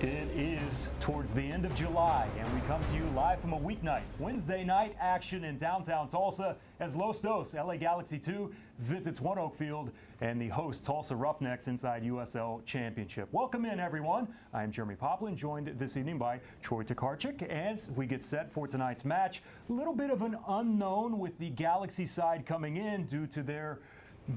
It is towards the end of July, and we come to you live from a weeknight. Wednesday night action in downtown Tulsa as Los Dos, LA Galaxy 2, visits One Oak Field and the host Tulsa Roughnecks inside USL Championship. Welcome in, everyone. I'm Jeremy Poplin, joined this evening by Troy Tokarczyk as we get set for tonight's match. A little bit of an unknown with the Galaxy side coming in due to their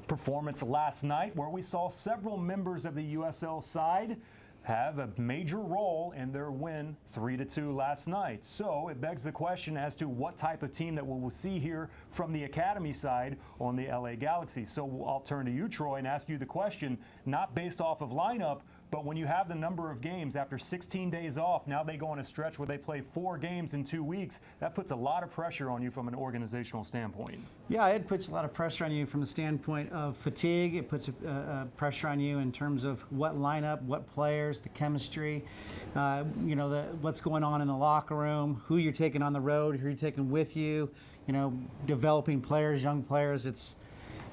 performance last night, where we saw several members of the USL side have a major role in their win 3-2 last night. So it begs the question as to what type of team that we will see here from the academy side on the LA Galaxy. So I'll turn to you, Troy, and ask you the question, not based off of lineup, but when you have the number of games after 16 days off, now they go on a stretch where they play 4 games in 2 weeks. That puts a lot of pressure on you from an organizational standpoint. Yeah, it puts a lot of pressure on you from the standpoint of fatigue. It puts pressure on you in terms of what lineup, what players, the chemistry, what's going on in the locker room, who you're taking on the road, who you're taking with you, developing players, young players.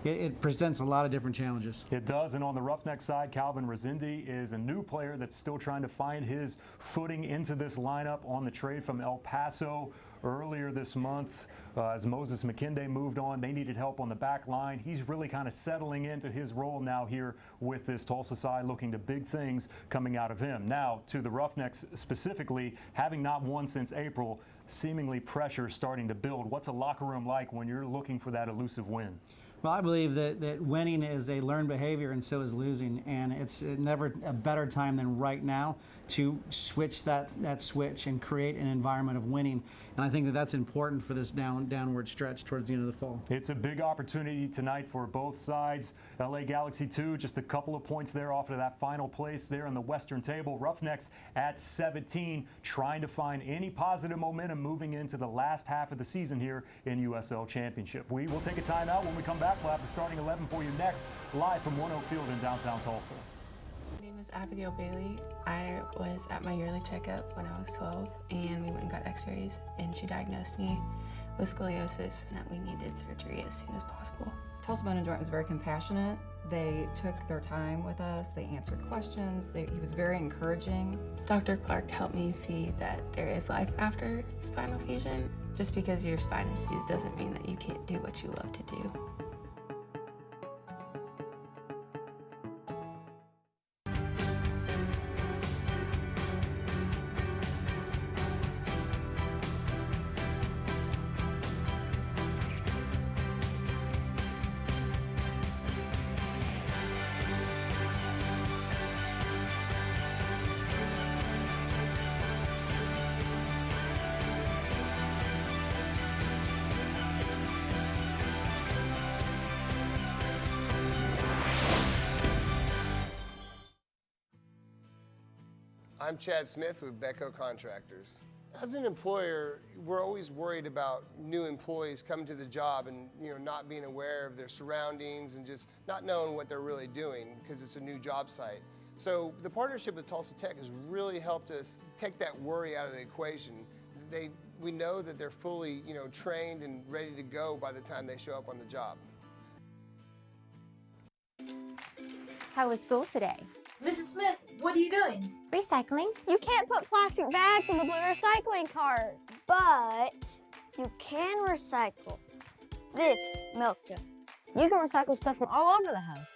It presents a lot of different challenges. It does, and on the Roughneck side, Calvin Resende is a new player that's still trying to find his footing into this lineup on the trade from El Paso earlier this month. As Moses McKinday moved on, they needed help on the back line. He's really kind of settling into his role now here with this Tulsa side, looking to big things coming out of him. Now, to the Roughnecks specifically, having not won since April, seemingly pressure starting to build. What's a locker room like when you're looking for that elusive win? Well, I believe that winning is a learned behavior, and so is losing. And it's never a better time than right now to switch that switch and create an environment of winning. And I think that's important for this downward stretch towards the end of the fall. It's a big opportunity tonight for both sides. LA Galaxy 2, just a couple of points there off of that final place there in the Western table. Roughnecks at 17, trying to find any positive momentum moving into the last half of the season here in USL Championship. We will take a timeout. When we come back, we'll have the starting 11 for you next, live from One Oak Field in downtown Tulsa. My name is Abigail Bailey. I was at my yearly checkup when I was 12, and we went and got x-rays, and she diagnosed me with scoliosis and that we needed surgery as soon as possible. Tulsa Bone and Joint was very compassionate. They took their time with us. They answered questions. He was very encouraging. Dr. Clark helped me see that there is life after spinal fusion. Just because your spine is fused doesn't mean that you can't do what you love to do. I'm Chad Smith with Becco Contractors. As an employer, we're always worried about new employees coming to the job and not being aware of their surroundings and just not knowing what they're really doing because it's a new job site. So the partnership with Tulsa Tech has really helped us take that worry out of the equation. We know that they're fully trained and ready to go by the time they show up on the job. How was school today? Mrs. Smith, what are you doing? Recycling. You can't put plastic bags in the blue recycling cart, but you can recycle this milk jug. You can recycle stuff from all over the house.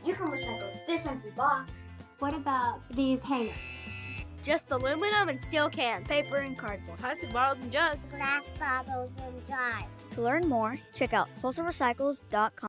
You can recycle this empty box. What about these hangers? Just aluminum and steel cans, paper and cardboard, plastic bottles and jugs, glass bottles and jars. To learn more, check out TulsaRecycles.com.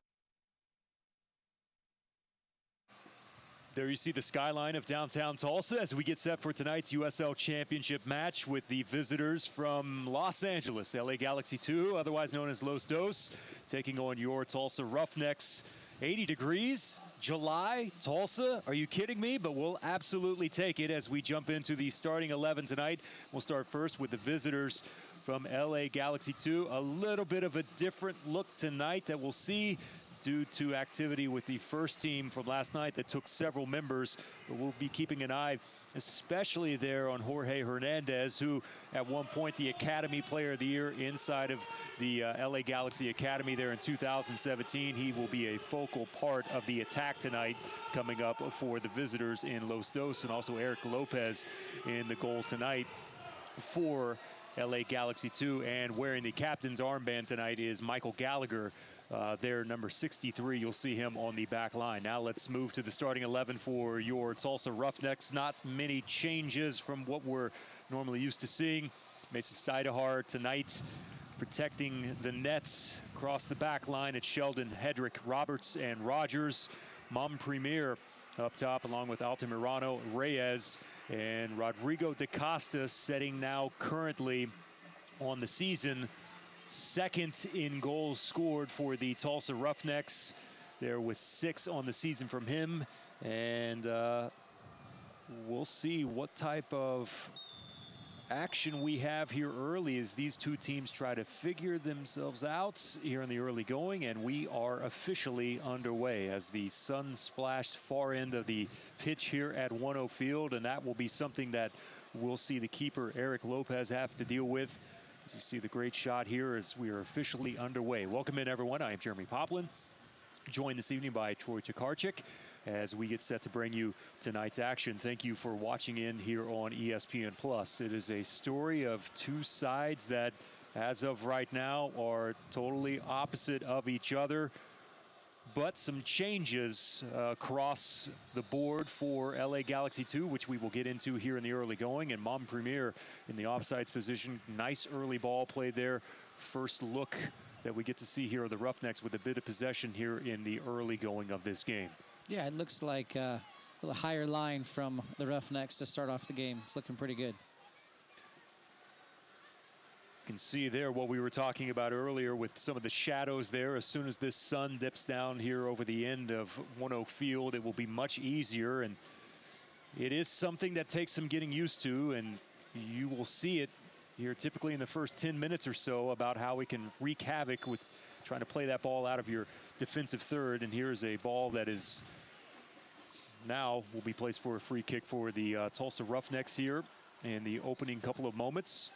There you see the skyline of downtown Tulsa as we get set for tonight's USL Championship match with the visitors from Los Angeles, LA Galaxy 2, otherwise known as Los Dos, taking on your Tulsa Roughnecks. 80 degrees, July, Tulsa, are you kidding me? But we'll absolutely take it as we jump into the starting 11 tonight. We'll start first with the visitors from LA Galaxy 2. A little bit of a different look tonight that we'll see due to activity with the first team from last night that took several members. But we'll be keeping an eye, especially there on Jorge Hernandez, who at one point the Academy Player of the Year inside of the LA Galaxy Academy there in 2017. He will be a focal part of the attack tonight coming up for the visitors in Los Dos, and also Eric Lopez in the goal tonight for LA Galaxy 2. And wearing the captain's armband tonight is Michael Gallagher. There, number 63, you'll see him on the back line. Now let's move to the starting 11 for your Tulsa Roughnecks. Not many changes from what we're normally used to seeing. Mason Stidehar tonight protecting the nets across the back line. It's Sheldon, Hedrick, Roberts, and Rogers. Mom Premier up top along with Altamirano, Reyes, and Rodrigo da Costa setting now currently on the season second in goals scored for the Tulsa Roughnecks. There was 6 on the season from him, and we'll see what type of action we have here early as these two teams try to figure themselves out here in the early going. And we are officially underway as the sun splashed far end of the pitch here at 1-0 Field, and that will be something that we'll see the keeper Eric Lopez have to deal with. You see the great shot here as we are officially underway. Welcome in, everyone. I am Jeremy Poplin, joined this evening by Troy Tokarczyk as we get set to bring you tonight's action. Thank you for watching in here on ESPN+. It is a story of two sides that, as of right now, are totally opposite of each other. But some changes across the board for LA Galaxy 2, which we will get into here in the early going. And Mom Premier in the offsides position. Nice early ball played there. First look that we get to see here of the Roughnecks with a bit of possession here in the early going of this game. Yeah, it looks like a little higher line from the Roughnecks to start off the game. It's looking pretty good. You can see there what we were talking about earlier with some of the shadows there. As soon as this sun dips down here over the end of 1-0 Field, it will be much easier. And it is something that takes some getting used to, and you will see it here typically in the first 10 minutes or so about how we can wreak havoc with trying to play that ball out of your defensive third. And here's a ball that is now will be placed for a free kick for the Tulsa Roughnecks here in the opening couple of moments.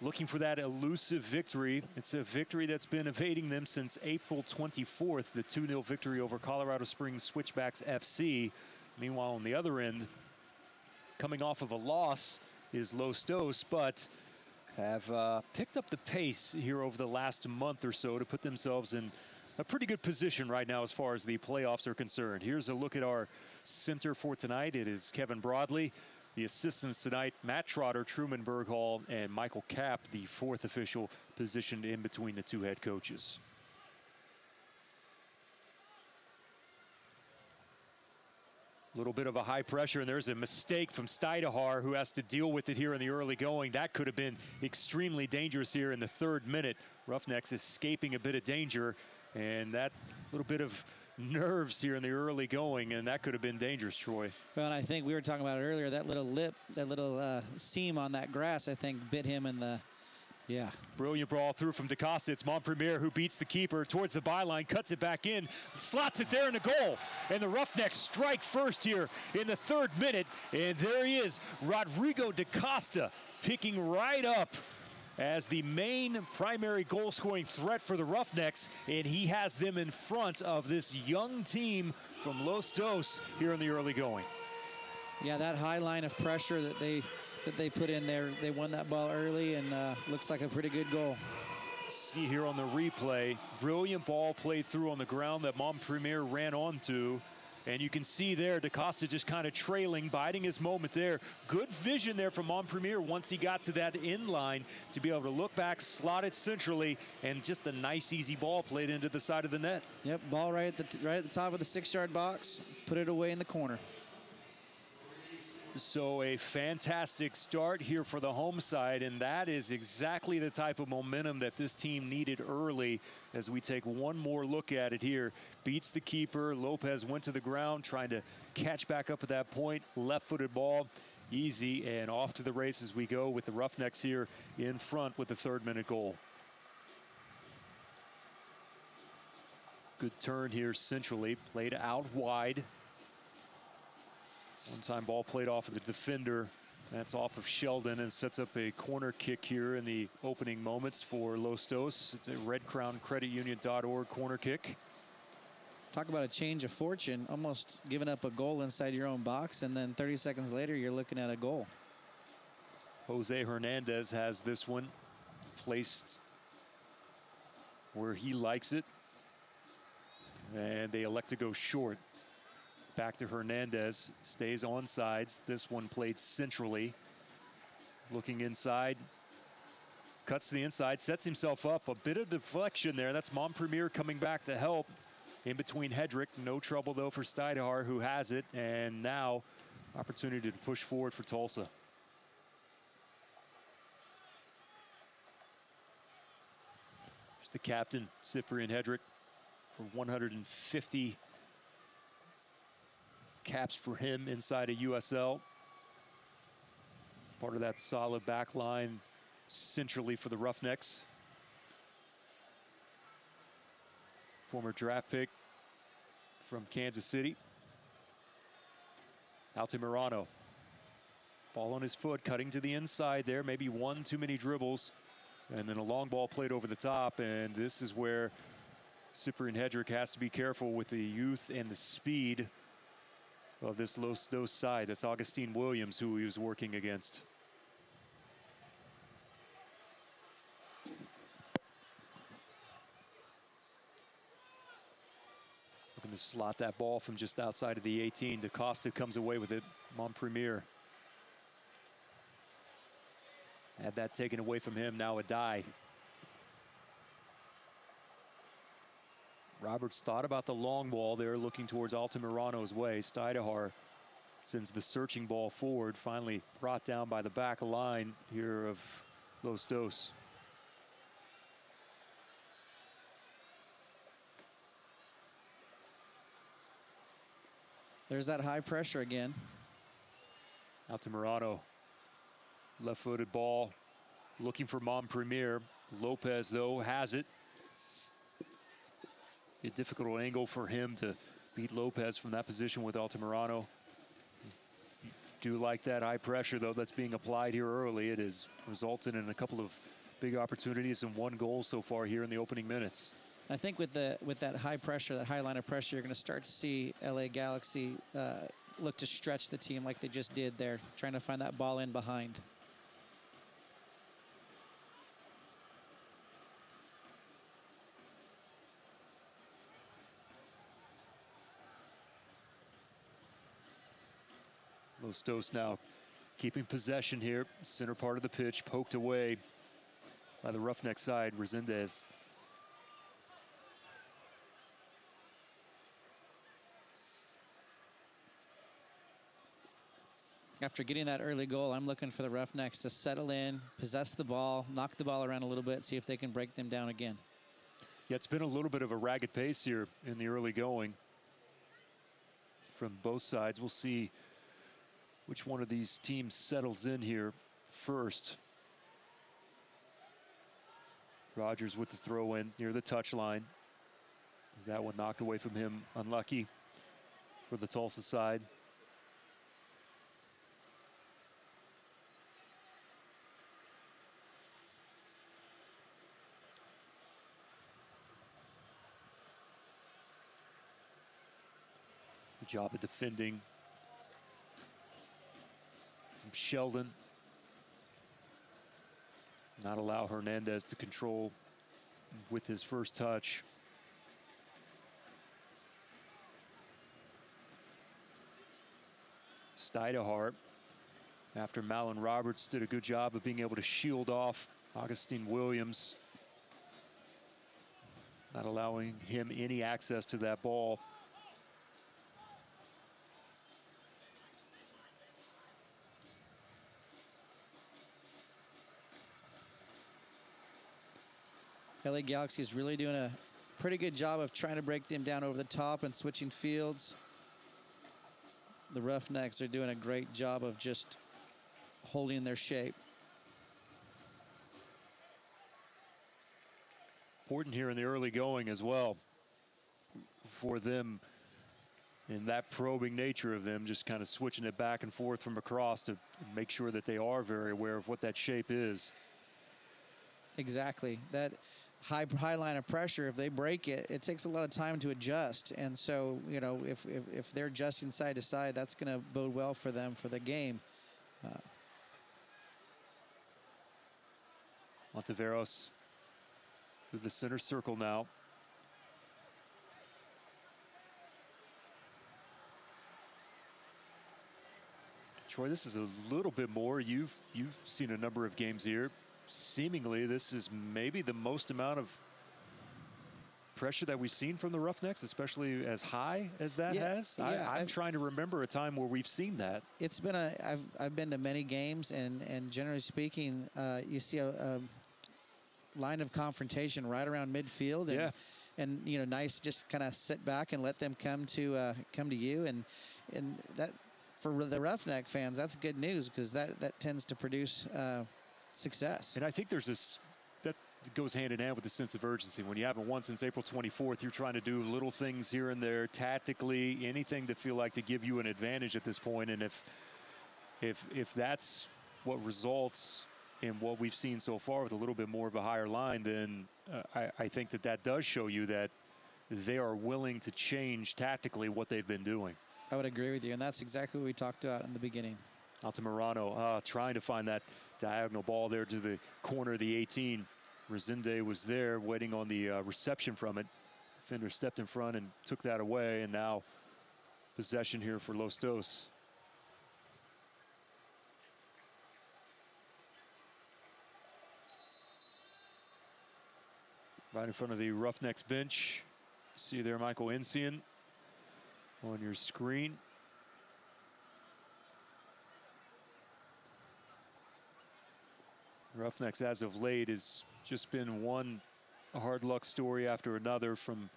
Looking for that elusive victory. It's a victory that's been evading them since April 24th, the 2-0 victory over Colorado Springs Switchbacks FC. Meanwhile, on the other end, coming off of a loss is Los Dos, but have picked up the pace here over the last month or so to put themselves in a pretty good position right now as far as the playoffs are concerned. Here's a look at our center for tonight. It is Kevin Broadley. The assistants tonight, Matt Trotter, Truman Berghall, and Michael Kapp, the fourth official positioned in between the two head coaches. A little bit of a high pressure, and there's a mistake from Stidehar, who has to deal with it here in the early going. That could have been extremely dangerous here in the 3rd minute. Roughnecks escaping a bit of danger, and that little bit of nerves here in the early going, and that could have been dangerous, Troy. Well, and I think we were talking about it earlier, that little lip, that little seam on that grass, I think bit him in the, yeah. Brilliant ball through from da Costa. It's Montpremier who beats the keeper towards the byline, cuts it back in, slots it there in the goal. And the Roughnecks strike first here in the 3rd minute. And there he is, Rodrigo da Costa, picking right up as the main primary goal-scoring threat for the Roughnecks, and he has them in front of this young team from Los Dos here in the early going. Yeah, that high line of pressure that they put in there, they won that ball early, and looks like a pretty good goal. See here on the replay, brilliant ball played through on the ground that Montpremier ran onto. And you can see there, da Costa just kind of trailing, biding his moment there. Good vision there from Montpremier once he got to that in line to be able to look back, slot it centrally, and just a nice, easy ball played into the side of the net. Yep, ball right at the top of the 6-yard box, put it away in the corner. So a fantastic start here for the home side, and that is exactly the type of momentum that this team needed early. As we take one more look at it here, beats the keeper. Lopez went to the ground trying to catch back up at that point. Left-footed ball, easy, and off to the races we go with the Roughnecks here in front with the 3rd minute goal. Good turn here centrally, played out wide. One-time ball played off of the defender. That's off of Sheldon and sets up a corner kick here in the opening moments for Los Dos. It's a redcrowncreditunion.org corner kick. Talk about a change of fortune, almost giving up a goal inside your own box, and then 30 seconds later, you're looking at a goal. Jose Hernandez has this one placed where he likes it. And they elect to go short. Back to Hernandez, stays on sides. This one played centrally. Looking inside, cuts to the inside, sets himself up. A bit of deflection there. That's Montpremier coming back to help. In between Hedrick, no trouble though for Steidehar, who has it. And now, opportunity to push forward for Tulsa. There's the captain, Cyprian Hedrick, for 150 caps for him inside a USL. Part of that solid back line centrally for the Roughnecks. Former draft pick from Kansas City. Altamirano. Ball on his foot, cutting to the inside there. Maybe one too many dribbles. And then a long ball played over the top. And this is where Cyprian Hedrick has to be careful with the youth and the speed of this Los Dos side. That's Augustine Williams, who he was working against. Looking to slot that ball from just outside of the 18. DaCosta comes away with it. Montpremier. Had that taken away from him, now a die. Roberts thought about the long ball there, looking towards Altamirano's way. Steidehar sends the searching ball forward, finally brought down by the back line here of Los Dos. There's that high pressure again. Altamirano, left-footed ball, looking for Montpremier. Lopez, though, has it. A difficult angle for him to beat Lopez from that position with Altamirano. Do like that high pressure, though, that's being applied here early. It has resulted in a couple of big opportunities and one goal so far here in the opening minutes. I think with that high pressure, that high line of pressure, you're going to start to see LA Galaxy look to stretch the team like they just did there, trying to find that ball in behind. Los Dos now keeping possession here. Center part of the pitch, poked away by the Roughneck side, Resendez. After getting that early goal, I'm looking for the Roughnecks to settle in, possess the ball, knock the ball around a little bit, see if they can break them down again. Yeah, it's been a little bit of a ragged pace here in the early going from both sides. We'll see which one of these teams settles in here first. Rogers with the throw in near the touchline. That one knocked away from him, unlucky for the Tulsa side. Good job of defending from Sheldon. Not allow Hernandez to control with his first touch. Steidehar, after Malin Roberts did a good job of being able to shield off Augustine Williams, not allowing him any access to that ball. LA Galaxy is really doing a pretty good job of trying to break them down over the top and switching fields. The Roughnecks are doing a great job of just holding their shape. Important here in the early going as well. for them in that probing nature of them, just kind of switching it back and forth from across to make sure that they are very aware of what that shape is. Exactly. That high line of pressure, if they break it, it takes a lot of time to adjust. And so, you know, if they're adjusting side to side, that's going to bode well for them for the game. Monteveros through the center circle now. Troy, this is a little bit more. You've seen a number of games here. Seemingly, this is maybe the most amount of pressure that we've seen from the Roughnecks, especially as high as that has. Yeah, I'm trying to remember a time where we've seen that. It's been I've been to many games, and generally speaking, you see a line of confrontation right around midfield, and you know, nice just kind of sit back and let them come to you, and that for the Roughneck fans, that's good news, because that tends to produce success. And I think there's this that goes hand in hand with the sense of urgency. When you haven't won since April 24th, you're trying to do little things here and there, tactically, anything to feel like to give you an advantage at this point. And if that's what results in what we've seen so far with a little bit more of a higher line, then I think that does show you that they are willing to change tactically what they've been doing. I would agree with you, and that's exactly what we talked about in the beginning. Altamirano trying to find that diagonal ball there to the corner of the 18. Resende was there waiting on the reception from it. Defender stepped in front and took that away, and now possession here for Los Dos. Right in front of the Roughnecks bench. See there Michael Encian on your screen. Roughnecks as of late has just been one hard luck story after another, from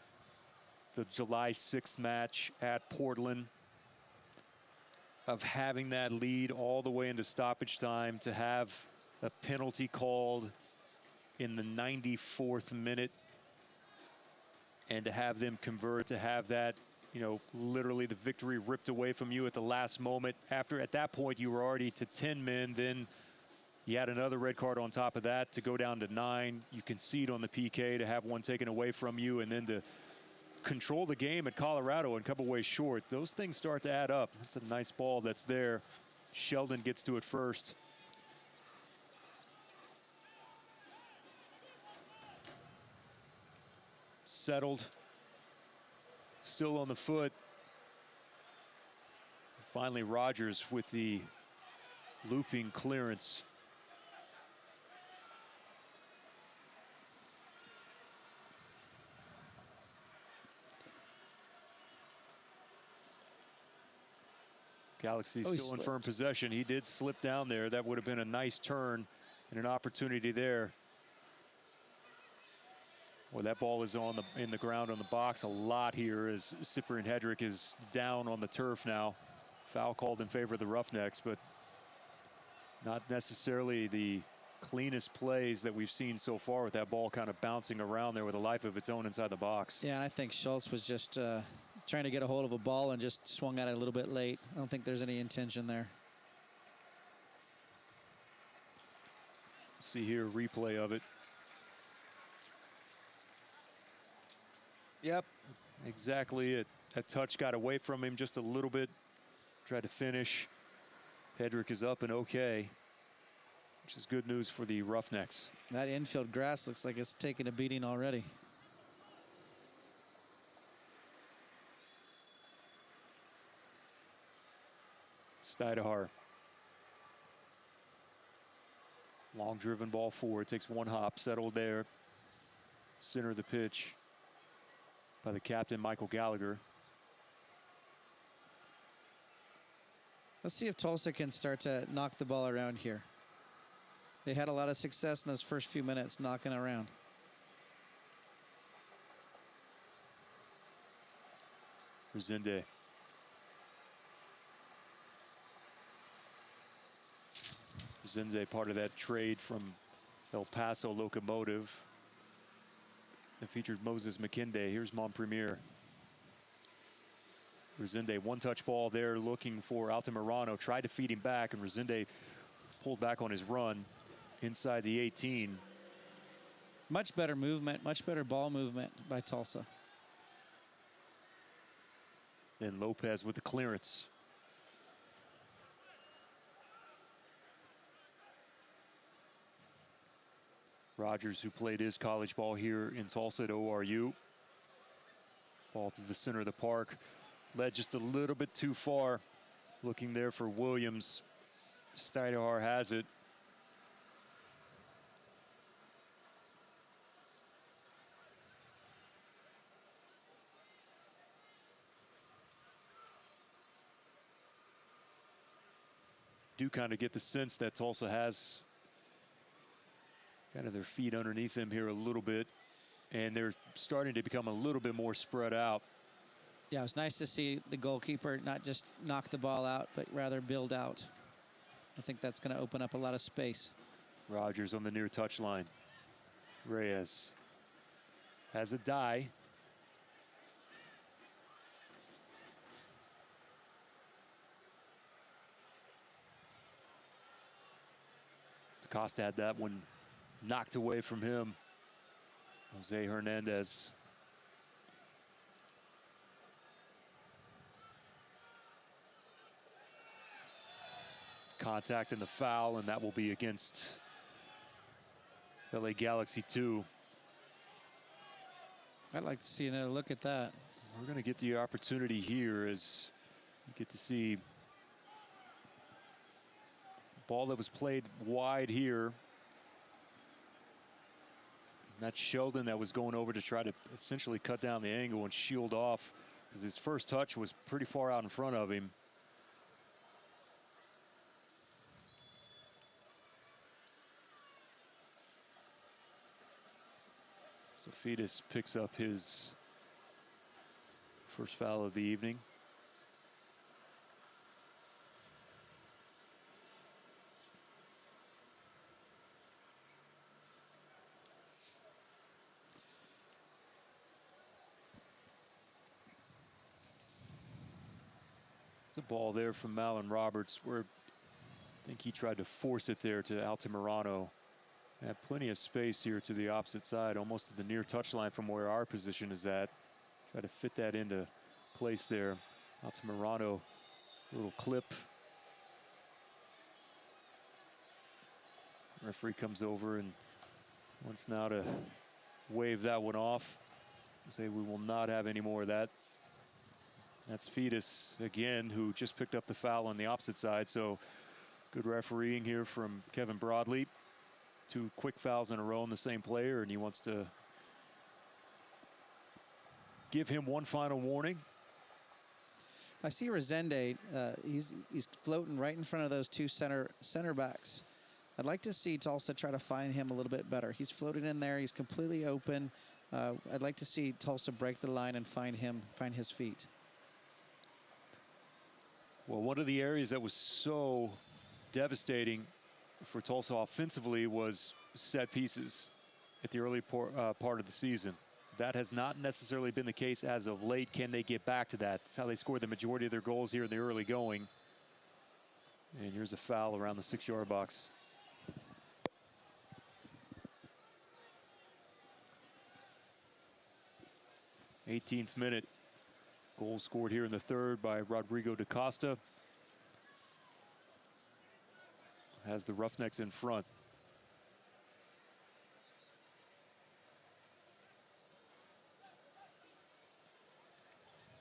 the July 6th match at Portland, of having that lead all the way into stoppage time, to have a penalty called in the 94th minute and to have them convert, to have that, you know, literally the victory ripped away from you at the last moment. After, at that point, you were already to 10 men. Then you had another red card on top of that to go down to 9. You concede on the PK to have one taken away from you, and then to control the game at Colorado and come away short. Those things start to add up. That's a nice ball that's there. Sheldon gets to it first. Settled. Still on the foot. Finally, Rogers with the looping clearance. Galaxy still in firm possession. He did slip down there. That would have been a nice turn and an opportunity there. Well, that ball is in the ground on the box a lot here, as Cyprian Hedrick is down on the turf now. Foul called in favor of the Roughnecks, but not necessarily the cleanest plays that we've seen so far, with that ball kind of bouncing around there with a life of its own inside the box. Yeah, I think Schultz was just trying to get a hold of a ball and just swung at it a little bit late. I don't think there's any intention there. See here a replay of it. Yep, exactly it. That touch got away from him just a little bit. Tried to finish. Hedrick is up and okay, which is good news for the Roughnecks. That infield grass looks like it's taking a beating already. Steidehar. Long driven ball forward. Takes one hop. Settled there. Center of the pitch by the captain, Michael Gallagher. Let's see if Tulsa can start to knock the ball around here. They had a lot of success in those first few minutes knocking around. Resende. Resende, part of that trade from El Paso Locomotive that featured Moses McKinday. Here's Montpremier. Resende, one-touch ball there looking for Altamirano. Tried to feed him back, and Resende pulled back on his run inside the 18. Much better movement, much better ball movement by Tulsa. Then Lopez with the clearance. Rogers, who played his college ball here in Tulsa at ORU. Ball through the center of the park. Led just a little bit too far. Looking there for Williams. Steinhar has it. Do kind of get the sense that Tulsa has kind of their feet underneath them here a little bit, and they're starting to become a little bit more spread out. Yeah, it's nice to see the goalkeeper not just knock the ball out, but rather build out. I think that's going to open up a lot of space. Rogers on the near touchline. Reyes has a die. Costa had that one knocked away from him. Jose Hernandez. Contact in the foul, and that will be against LA Galaxy 2. I'd like to see another look at that. We're going to get the opportunity here as you get to see ball that was played wide here. And that's Sheldon that was going over to try to essentially cut down the angle and shield off, because his first touch was pretty far out in front of him. So Fetus picks up his first foul of the evening. It's a ball there from Malin Roberts where I think he tried to force it there to Altamirano. Had plenty of space here to the opposite side, almost to the near touchline from where our position is at. Try to fit that into place there. Altamirano, little clip. Referee comes over and wants now to wave that one off. Say we will not have any more of that. That's Fetus again, who just picked up the foul on the opposite side. So good refereeing here from Kevin Broadley. 2 quick fouls in a row on the same player, and he wants to give him one final warning. I see Resende, he's floating right in front of those 2 center backs. I'd like to see Tulsa try to find him a little bit better. He's floated in there, he's completely open. I'd like to see Tulsa break the line and find his feet. Well, one of the areas that was so devastating for Tulsa offensively was set pieces at the early part of the season. That has not necessarily been the case as of late. Can they get back to that? That's how they scored the majority of their goals here in the early going. And here's a foul around the 6-yard box. '18th minute. Goal scored here in the third by Rodrigo da Costa. Has the Roughnecks in front.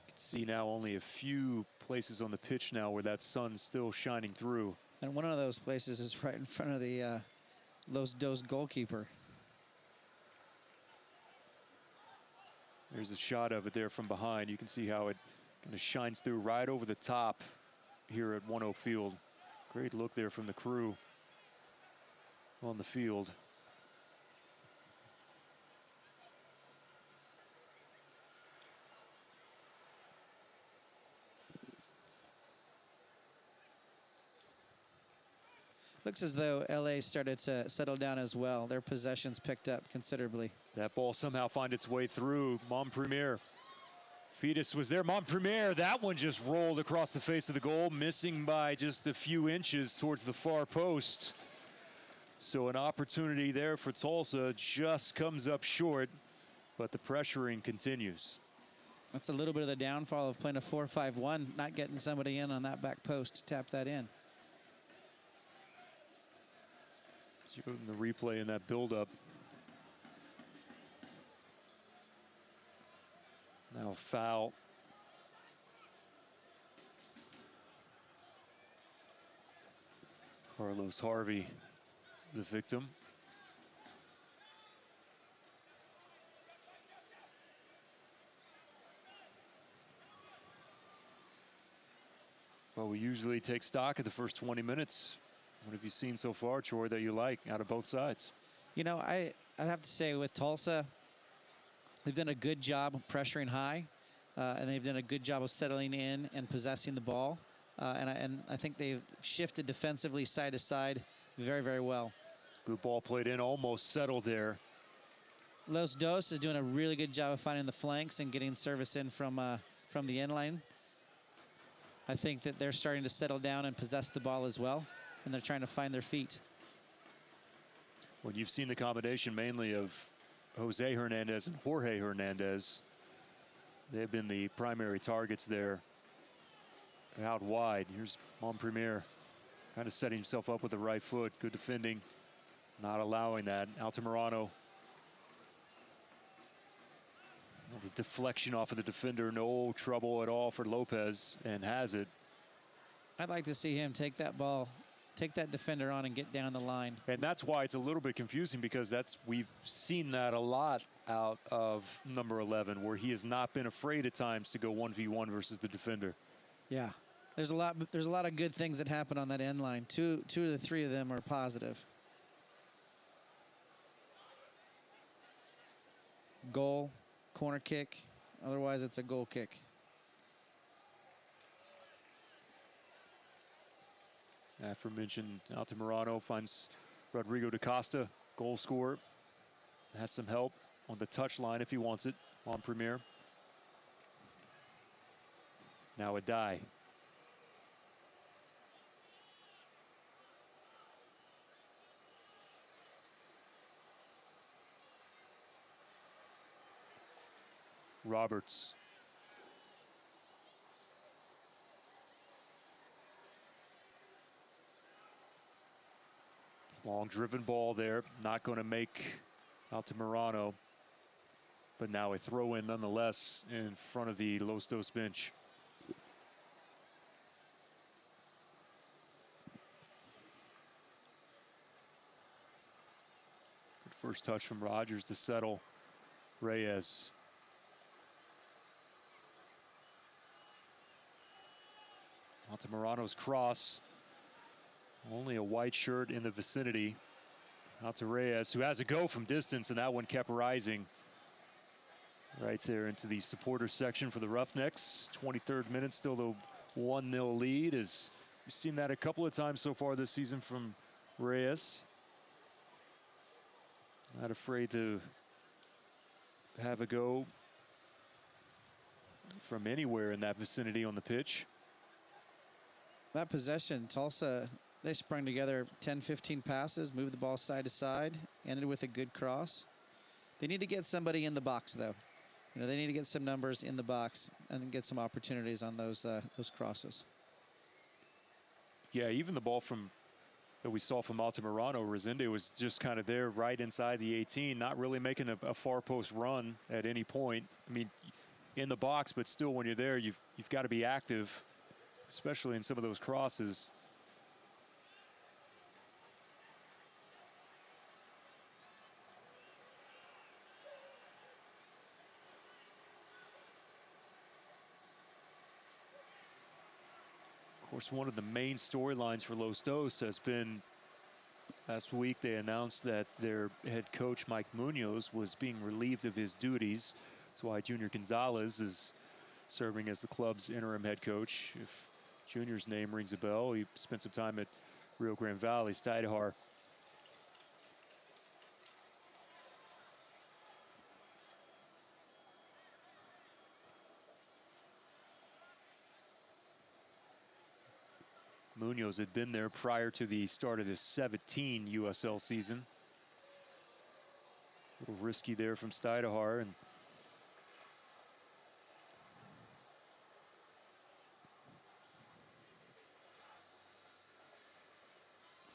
You can see now only a few places on the pitch now where that sun's still shining through. And one of those places is right in front of the Los Dos goalkeeper. There's a shot of it there from behind. You can see how it kind of shines through right over the top here at 1-0 Field. Great look there from the crew on the field. Looks as though LA started to settle down as well. Their possessions picked up considerably. That ball somehow finds its way through. Mon Premier Fetus was there. Montpremier, that one just rolled across the face of the goal, missing by just a few inches towards the far post. So an opportunity there for Tulsa just comes up short, but the pressuring continues. That's a little bit of the downfall of playing a 4-5-1, not getting somebody in on that back post to tap that in. So in the replay in that buildup. Now foul. Carlos Harvey, the victim. Well, we usually take stock of the first 20 minutes. What have you seen so far, Troy, that you like out of both sides? You know, I'd have to say with Tulsa, they've done a good job of pressuring high, and they've done a good job of settling in and possessing the ball. And I think they've shifted defensively side to side very, very well. Good ball played in, almost settled there. Los Dos is doing a really good job of finding the flanks and getting service in from the end line. I think that they're starting to settle down and possess the ball as well, and they're trying to find their feet. Well, you've seen the combination mainly of Jose Hernandez and Jorge Hernandez. They've been the primary targets there out wide. Here's Montpremier kind of setting himself up with the right foot. Good defending, not allowing that. Altamirano. The deflection off of the defender, no trouble at all for Lopez, and has it. I'd like to see him take that ball, take that defender on and get down the line. And that's why it's a little bit confusing, because we've seen that a lot out of number 11, where he has not been afraid at times to go 1v1 versus the defender. Yeah, there's a lot of good things that happen on that end line. Two of the three of them are positive. Goal, corner kick, otherwise it's a goal kick. Aforementioned Altamirano finds Rodrigo da Costa, goal scorer. Has some help on the touch line if he wants it on Premier. Now a die. Roberts. Long driven ball there, not going to make Altamirano, but now a throw in nonetheless in front of the Los Dos bench. Good first touch from Rogers to settle Reyes. Altamirano's cross. Only a white shirt in the vicinity. Out to Reyes, who has a go from distance, and that one kept rising. Right there into the supporter section for the Roughnecks. 23rd minute, still the 1-0 lead. We've seen that a couple of times so far this season from Reyes. Not afraid to have a go from anywhere in that vicinity on the pitch. That possession, Tulsa, they sprung together 10, 15 passes, moved the ball side to side, ended with a good cross. They need to get somebody in the box, though. You know, they need to get some numbers in the box and get some opportunities on those crosses. Yeah, even the ball that we saw from Altamirano, Resende was just kind of there right inside the 18, not really making a far post run at any point. I mean, in the box, but still when you're there, you've got to be active, especially in some of those crosses. Of course, one of the main storylines for Los Dos has been last week they announced that their head coach, Mike Munoz, was being relieved of his duties. That's why Junior Gonzalez is serving as the club's interim head coach. If Junior's name rings a bell, he spent some time at Rio Grande Valley, Stuydehaar. Munoz had been there prior to the start of the 17 USL season. A little risky there from Steidehar, and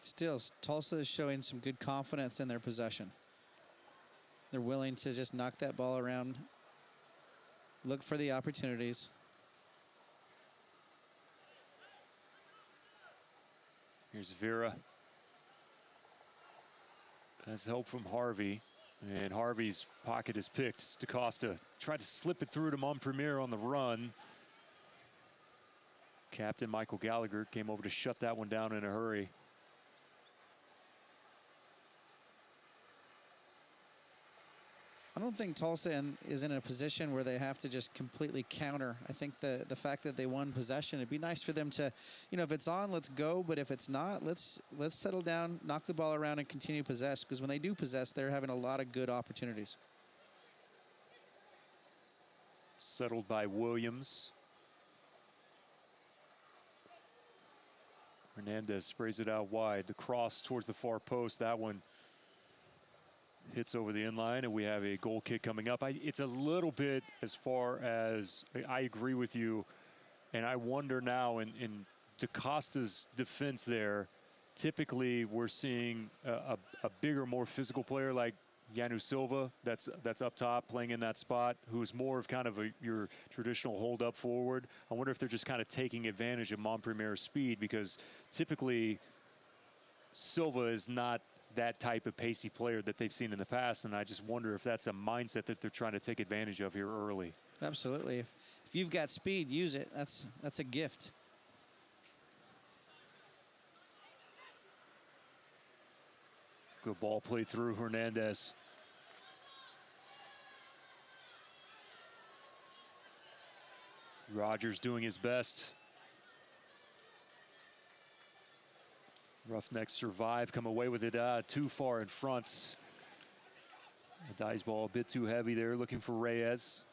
still, Tulsa is showing some good confidence in their possession. They're willing to just knock that ball around, look for the opportunities. Here's Vera. Has help from Harvey. And Harvey's pocket is picked. DaCosta tried to slip it through to Montpremier on the run. Captain Michael Gallagher came over to shut that one down in a hurry. I don't think Tulsa is in a position where they have to just completely counter. I think the fact that they won possession, it'd be nice for them to, you know, if it's on, let's go. But if it's not, let's settle down, knock the ball around, and continue to possess. Because when they do possess, they're having a lot of good opportunities. Settled by Williams. Hernandez sprays it out wide. The cross towards the far post. That one hits over the inline, and we have a goal kick coming up. It's a little bit, as far as, I agree with you, and I wonder now in DaCosta's defense there, typically we're seeing a bigger, more physical player like Yanu Silva that's up top playing in that spot, who's more of kind of your traditional hold up forward. I wonder if they're just kind of taking advantage of Montpremier's speed, because typically Silva is not that type of pacey player that they've seen in the past, and I just wonder if that's a mindset that they're trying to take advantage of here early. Absolutely. If you've got speed, use it. That's a gift. Good ball play through Hernandez. Rogers doing his best. Roughnecks survive, come away with it too far in front. The dice ball a bit too heavy there, looking for Reyes.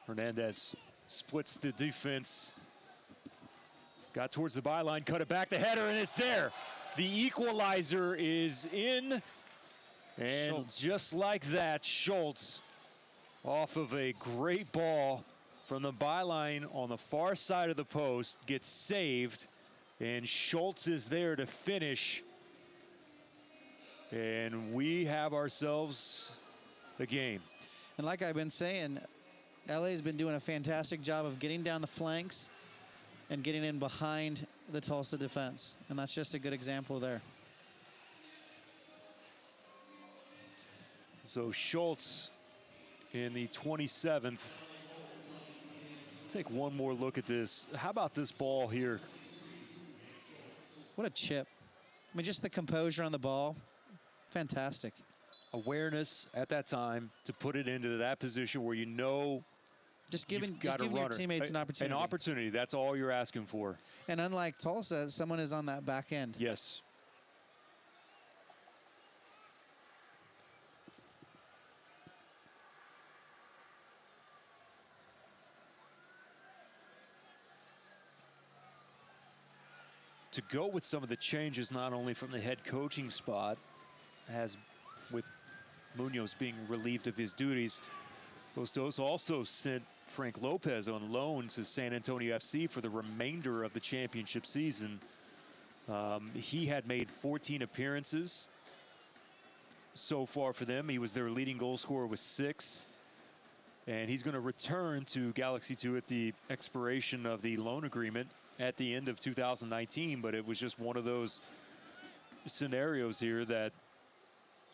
Hernandez splits the defense. Got towards the byline, cut it back, the header, and it's there. The equalizer is in. And Schultz. Just like that, Schultz, off of a great ball from the byline on the far side of the post, gets saved, and Schultz is there to finish. And we have ourselves the game. And like I've been saying, LA's been doing a fantastic job of getting down the flanks and getting in behind the Tulsa defense. And that's just a good example there. So Schultz in the 27th. Take one more look at this. How about this ball here? What a chip. I mean, just the composure on the ball. Fantastic. Awareness at that time to put it into that position where you know just giving your teammates an opportunity. An opportunity, that's all you're asking for. And unlike Tulsa, someone is on that back end. Yes. To go with some of the changes, not only from the head coaching spot, as with Munoz being relieved of his duties, Los also sent Frank Lopez on loan to San Antonio FC for the remainder of the championship season. He had made 14 appearances so far for them. He was their leading goal scorer with 6. And he's going to return to Galaxy 2 at the expiration of the loan agreement at the end of 2019. But it was just one of those scenarios here that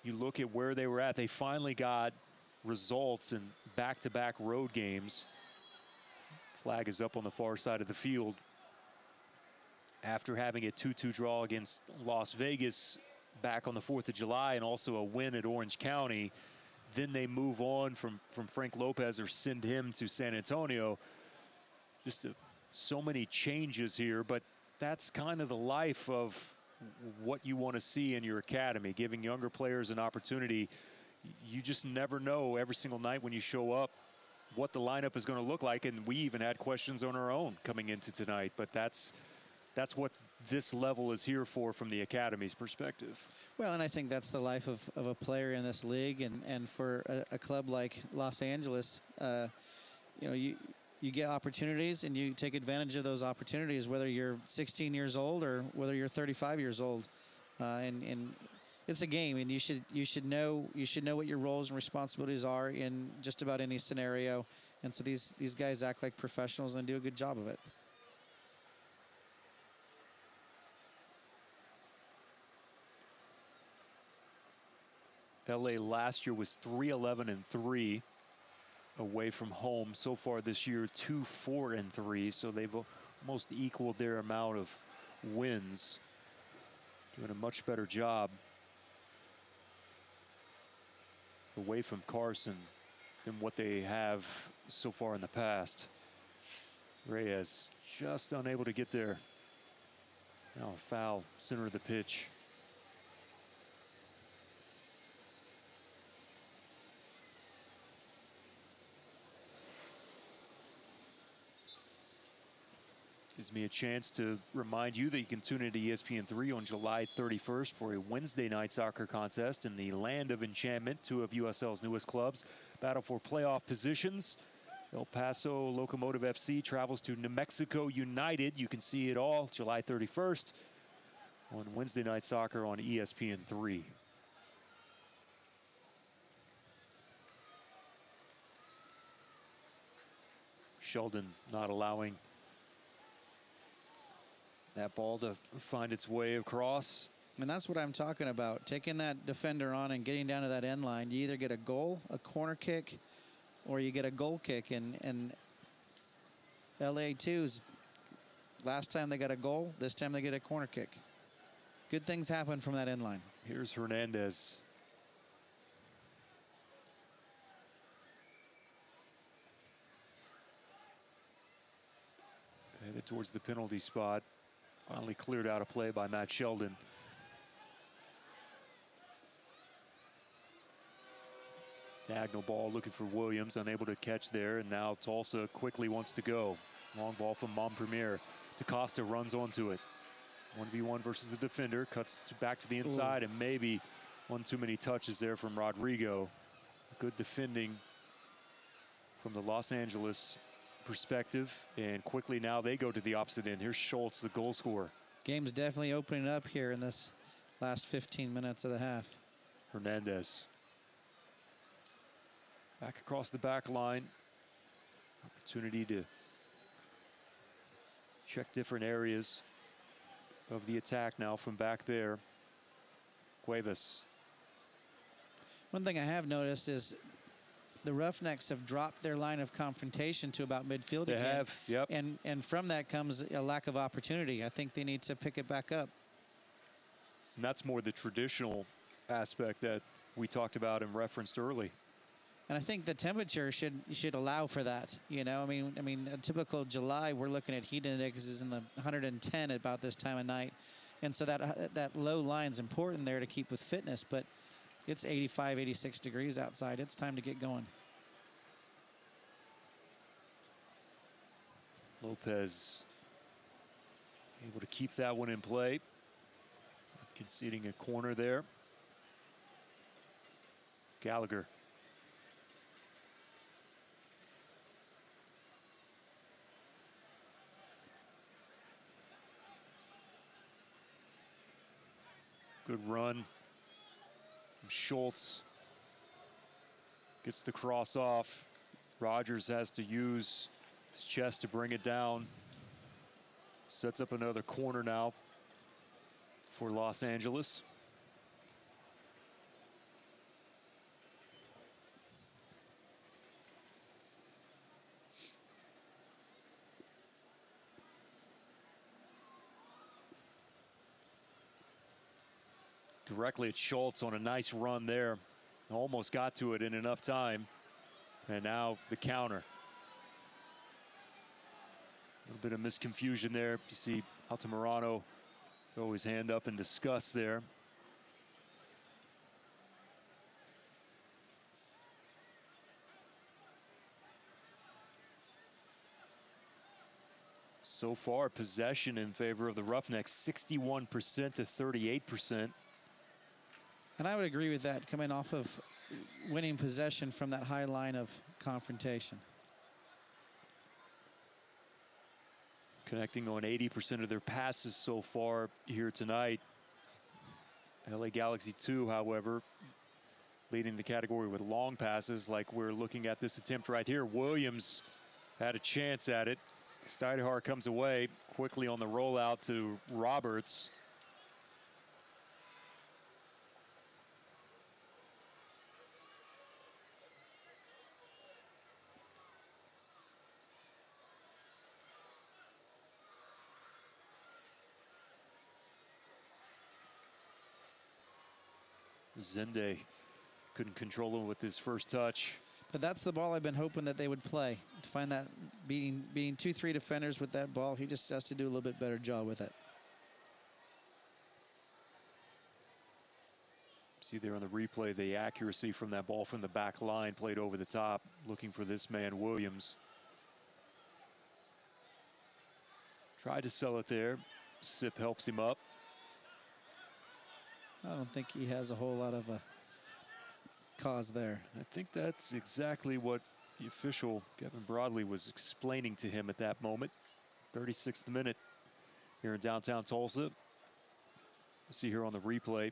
you look at where they were at. They finally got results in back-to-back road games. Flag is up on the far side of the field. After having a 2-2 draw against Las Vegas back on the 4th of July and also a win at Orange County, then they move on from Frank Lopez or send him to San Antonio. Just so many changes here, but that's kind of the life of what you want to see in your academy, giving younger players an opportunity. you just never know every single night when you show up what the lineup is going to look like. And we even had questions on our own coming into tonight. But that's what this level is here for from the Academy's perspective. Well, and I think that's the life of a player in this league. And for a club like Los Angeles, you know, you get opportunities and you take advantage of those opportunities, whether you're 16 years old or whether you're 35 years old. And it's a game, and you should know what your roles and responsibilities are in just about any scenario. And so these guys act like professionals and do a good job of it. LA last year was 3-11-3 away from home. So far this year, 2-4-3. So they've almost equaled their amount of wins. Doing a much better job away from Carson than what they have so far in the past. Reyes just unable to get there. Now a foul, center of the pitch. Gives me a chance to remind you that you can tune into ESPN3 on July 31st for a Wednesday night soccer contest in the Land of Enchantment. Two of USL's newest clubs battle for playoff positions. El Paso Locomotive FC travels to New Mexico United. You can see it all July 31st on Wednesday night soccer on ESPN3. Sheldon not allowing that ball to find its way across. And that's what I'm talking about. Taking that defender on and getting down to that end line. You either get a goal, a corner kick, or you get a goal kick. And LA2's last time they got a goal, this time they get a corner kick. Good things happen from that end line. Here's Hernandez. Headed towards the penalty spot. Finally cleared out of play by Matt Sheldon. Diagonal ball looking for Williams, unable to catch there, and now Tulsa quickly wants to go. Long ball from Montpremier. DaCosta runs onto it. 1v1 versus the defender, cuts back to the inside, and maybe one too many touches there from Rodrigo. Good defending from the Los Angeles perspective, and quickly now they go to the opposite end. Here's Schultz, the goal scorer. Game's definitely opening up here in this last 15 minutes of the half. Hernandez back across the back line. Opportunity to check different areas of the attack now from back there. Cuevas. One thing I have noticed is the Roughnecks have dropped their line of confrontation to about midfield again. They have, yep. And from that comes a lack of opportunity. I think they need to pick it back up. And that's more the traditional aspect that we talked about and referenced early. And I think the temperature should allow for that. You know, I mean, a typical July, we're looking at heat indexes in the 110 at about this time of night. And so that low line's important there to keep with fitness, but it's 85, 86 degrees outside. It's time to get going. Lopez able to keep that one in play. Conceding a corner there. Gallagher. Good run from Schultz. Gets the cross off. Rogers has to use his chest to bring it down. Sets up another corner now for Los Angeles. Directly at Schultz on a nice run there. Almost got to it in enough time. And now the counter. A little bit of misconfusion there. You see Altamirano throw his hand up in disgust there. So far, possession in favor of the Roughnecks, 61% to 38%. And I would agree with that, coming off of winning possession from that high line of confrontation. Connecting on 80% of their passes so far here tonight. LA Galaxy 2, however, leading the category with long passes like we're looking at this attempt right here. Williams had a chance at it. Steidehar comes away quickly on the rollout to Roberts. Zende couldn't control him with his first touch. But that's the ball I've been hoping that they would play. To find that being 2-3 defenders with that ball, he just has to do a little bit better job with it. See there on the replay, the accuracy from that ball from the back line played over the top, looking for this man, Williams. Tried to sell it there. Sip helps him up. I don't think he has a whole lot of a cause there. I think that's exactly what the official, Kevin Broadley, was explaining to him at that moment. 36th minute here in downtown Tulsa. See here on the replay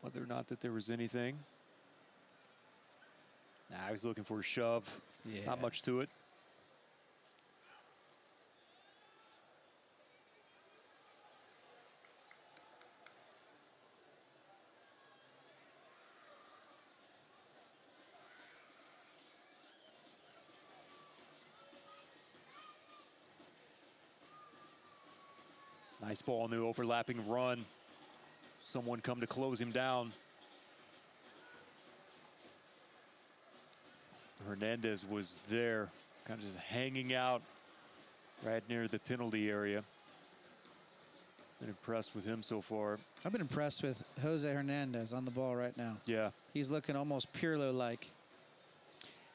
whether or not that there was anything. Nah, I was looking for a shove. Yeah. Not much to it. Nice ball on the overlapping run. Someone come to close him down. Hernandez was there, kind of just hanging out right near the penalty area. Been impressed with him so far. I've been impressed with Jose Hernandez on the ball right now. Yeah. He's looking almost Pirlo-like.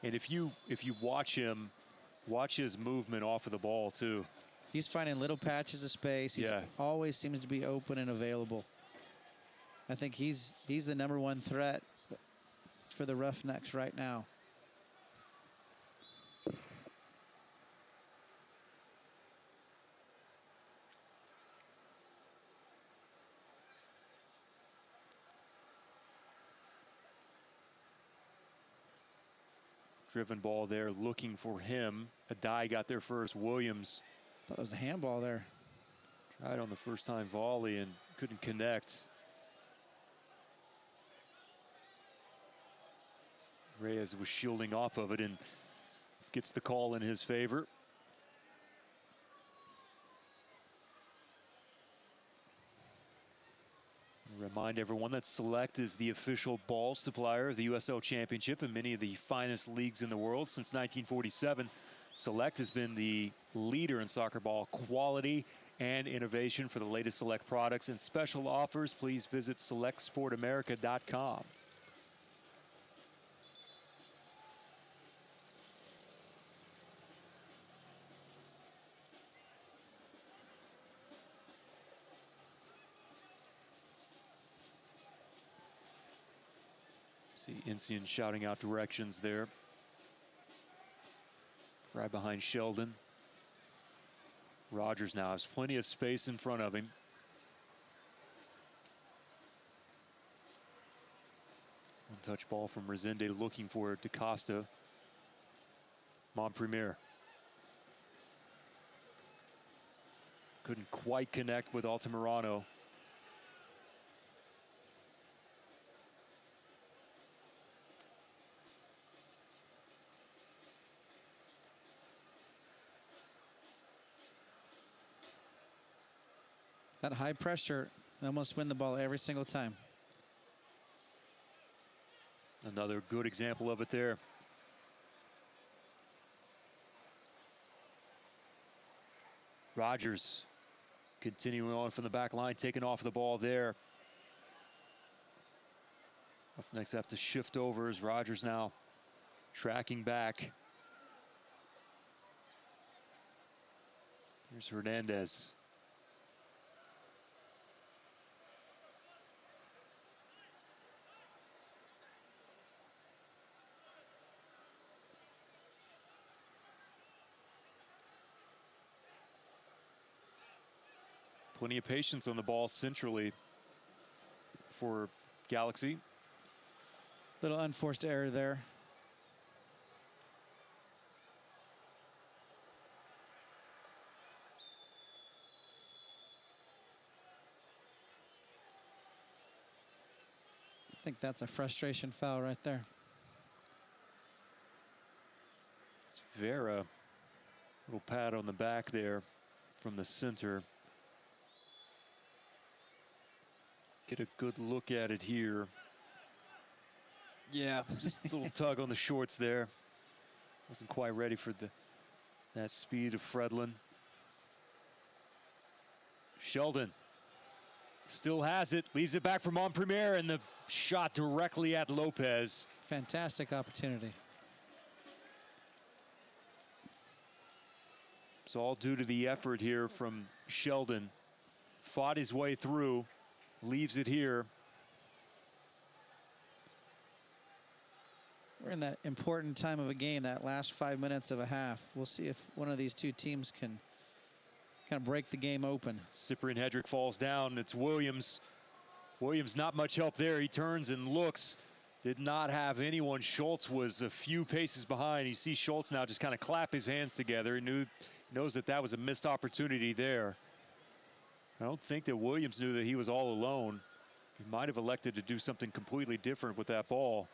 And if you watch him, watch his movement off of the ball too. He's finding little patches of space. He always seems to be open and available. I think he's the #1 threat for the Roughnecks right now. Driven ball there, looking for him. Adai got there first. Williams. Thought that was a handball there. Tried on the first time volley and couldn't connect. Reyes was shielding off of it and gets the call in his favor. Remind everyone that Select is the official ball supplier of the USL Championship and many of the finest leagues in the world. Since 1947, Select has been the leader in soccer ball quality and innovation. For the latest Select products and special offers, please visit selectsportamerica.com. See Incian shouting out directions there. Right behind Sheldon. Rogers now has plenty of space in front of him. One touch ball from Resende looking for DaCosta. Montpremier. Couldn't quite connect with Altamirano. That high pressure, they almost win the ball every single time. Another good example of it there. Rogers continuing on from the back line, taking off the ball there. Roughnecks have to shift over as Rogers now tracking back. Here's Hernandez. Plenty of patience on the ball centrally for Galaxy. Little unforced error there. I think that's a frustration foul right there. It's Vera. Little pat on the back there from the center. Get a good look at it here. Yeah, just a little tug on the shorts there. Wasn't quite ready for that speed of Fredlin. Sheldon still has it, leaves it back for Montpremier, and the shot directly at Lopez. Fantastic opportunity. It's all due to the effort here from Sheldon. Fought his way through, leaves it here. We're in that important time of a game, that last 5 minutes of a half. We'll see if one of these two teams can kind of break the game open. Cyprian Hedrick falls down. It's Williams. Williams, not much help there. He turns and looks. Did not have anyone. Schultz was a few paces behind. You see Schultz now just kind of clap his hands together. He knows that was a missed opportunity there. I don't think that Williams knew that he was all alone. He might have elected to do something completely different with that ball.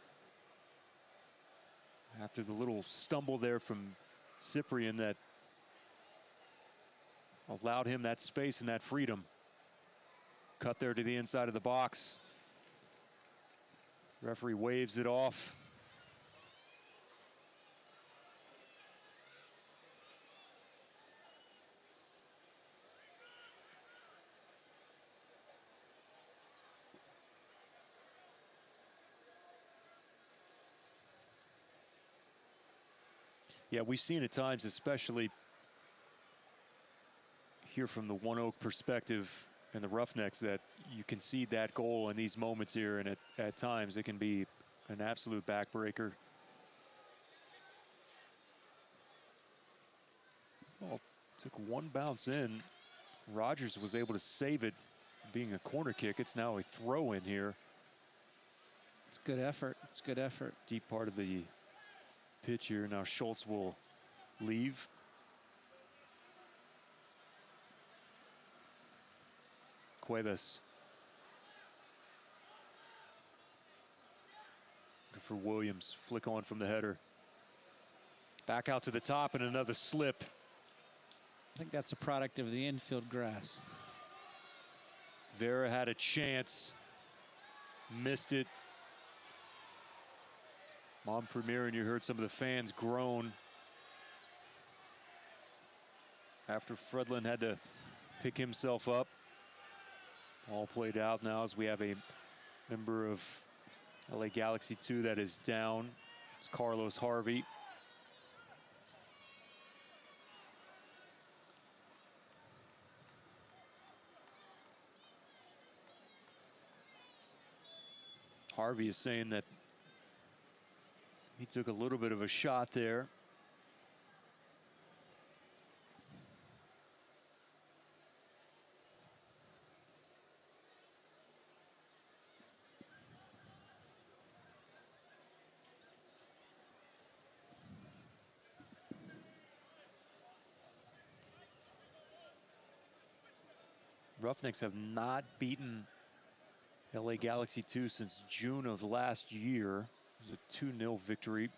After the little stumble there from Cyprian that allowed him that space and that freedom. Cut there to the inside of the box. Referee waves it off. Yeah, we've seen at times, especially here from the One Oak perspective and the Roughnecks, that you concede that goal in these moments here, and at times it can be an absolute backbreaker. Well, took one bounce in. Rogers was able to save it, being a corner kick. It's now a throw in here. It's good effort. It's good effort. Deep part of the pitch here. Now Schultz will leave. Cuevas. Good for Williams. Flick on from the header. Back out to the top and another slip. I think that's a product of the infield grass. Vera had a chance. Missed it. Montpremier, and you heard some of the fans groan after Fredlin had to pick himself up. All played out now as we have a member of LA Galaxy 2 that is down. It's Carlos Harvey. Harvey is saying that he took a little bit of a shot there. Roughnecks have not beaten LA Galaxy 2 since June of last year. It was a 2-0 victory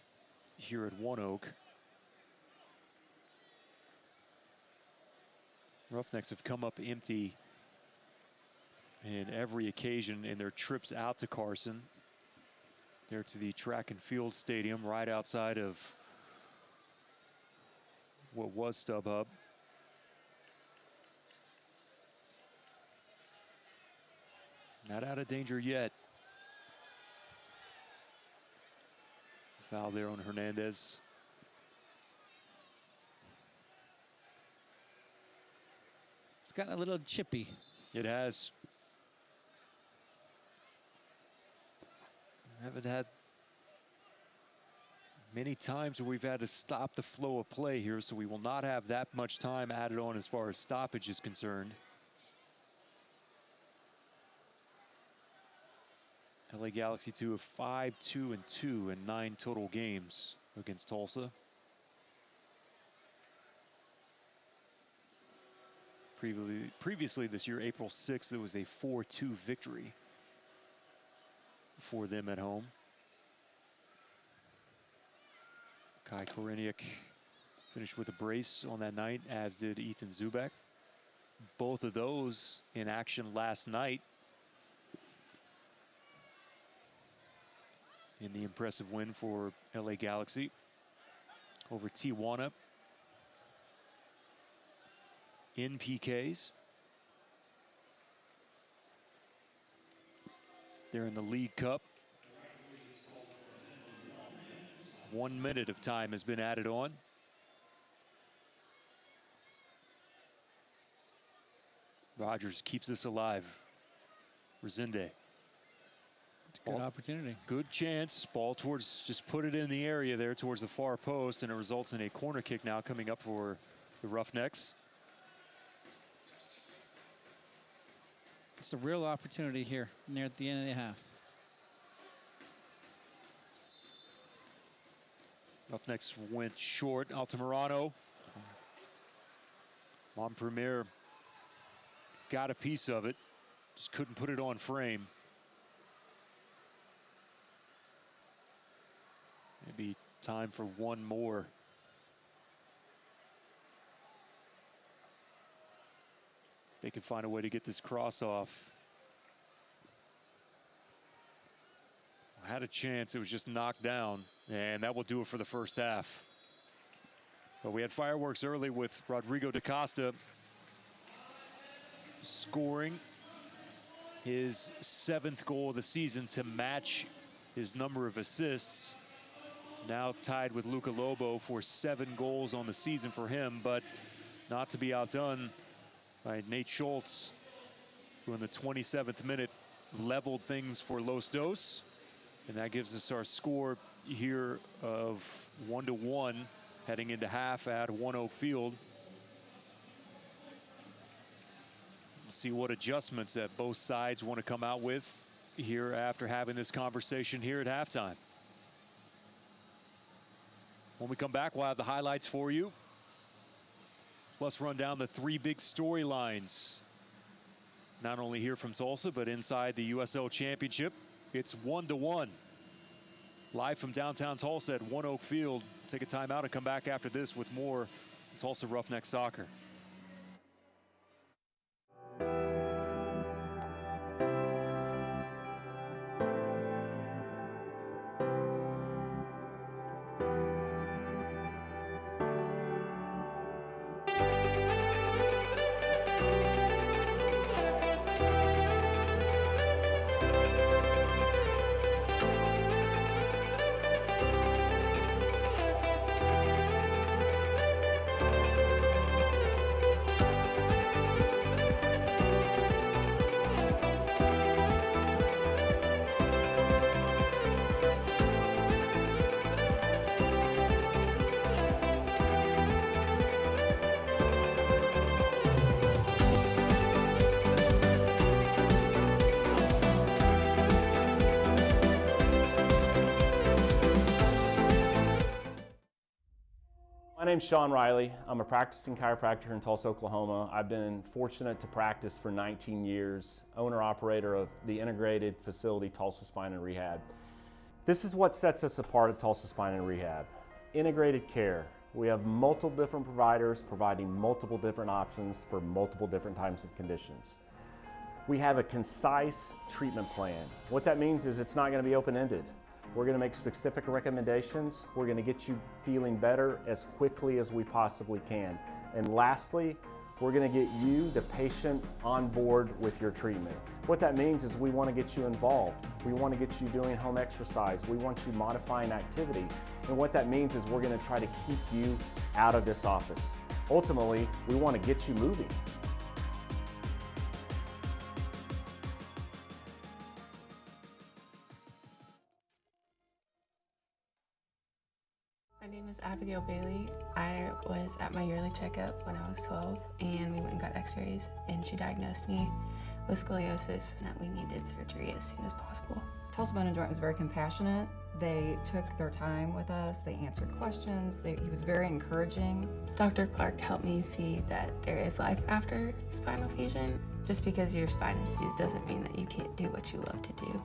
here at One Oak. Roughnecks have come up empty in every occasion in their trips out to Carson. There to the track and field stadium right outside of what was StubHub. Not out of danger yet. Foul there on Hernandez. It's gotten a little chippy. It has. I haven't had many times where we've had to stop the flow of play here, so we will not have that much time added on as far as stoppage is concerned. LA Galaxy 2 of 5-2-2 in 9 total games against Tulsa. Previously this year, April 6th, there was a 4-2 victory for them at home. Kai Koreniuk finished with a brace on that night, as did Ethan Zubek. Both of those in action last night in the impressive win for LA Galaxy over Tijuana in PKs. They're in the League Cup. 1 minute of time has been added on. Rogers keeps this alive. Resende. It's a good opportunity. Good chance. Ball towards, just put it in the area there towards the far post, and it results in a corner kick now coming up for the Roughnecks. It's a real opportunity here near at the end of the half. Roughnecks went short. Altamirano. Montpremier got a piece of it. Just couldn't put it on frame. Maybe time for one more. They can find a way to get this cross off. Had a chance, it was just knocked down, and that will do it for the first half. But we had fireworks early with Rodrigo da Costa scoring his 7th goal of the season to match his number of assists. Now tied with Luca Lobo for 7 goals on the season for him, but not to be outdone by Nate Schultz, who in the 27th minute leveled things for Los Dos. And that gives us our score here of 1-1 heading into half at One Oak Field. We'll see what adjustments that both sides want to come out with here after having this conversation here at halftime. When we come back, we'll have the highlights for you. Plus run down the 3 big storylines, not only here from Tulsa, but inside the USL Championship. It's 1-1. Live from downtown Tulsa at One Oak Field. Take a timeout and come back after this with more Tulsa Roughnecks soccer. My name's Sean Riley. I'm a practicing chiropractor in Tulsa, Oklahoma. I've been fortunate to practice for 19 years, owner-operator of the integrated facility Tulsa Spine and Rehab. This is what sets us apart at Tulsa Spine and Rehab. Integrated care. We have multiple different providers providing multiple different options for multiple different types of conditions. We have a concise treatment plan. What that means is it's not going to be open-ended. We're going to make specific recommendations. We're going to get you feeling better as quickly as we possibly can. And lastly, we're going to get you, the patient, on board with your treatment. What that means is we want to get you involved. We want to get you doing home exercise. We want you modifying activity. And what that means is we're going to try to keep you out of this office. Ultimately, we want to get you moving. Abigail Bailey. I was at my yearly checkup when I was 12, and we went and got x-rays, and she diagnosed me with scoliosis and that we needed surgery as soon as possible. Tulsa Bone and Joint was very compassionate. They took their time with us. They answered questions. He was very encouraging. Dr. Clark helped me see that there is life after spinal fusion. Just because your spine is fused doesn't mean that you can't do what you love to do.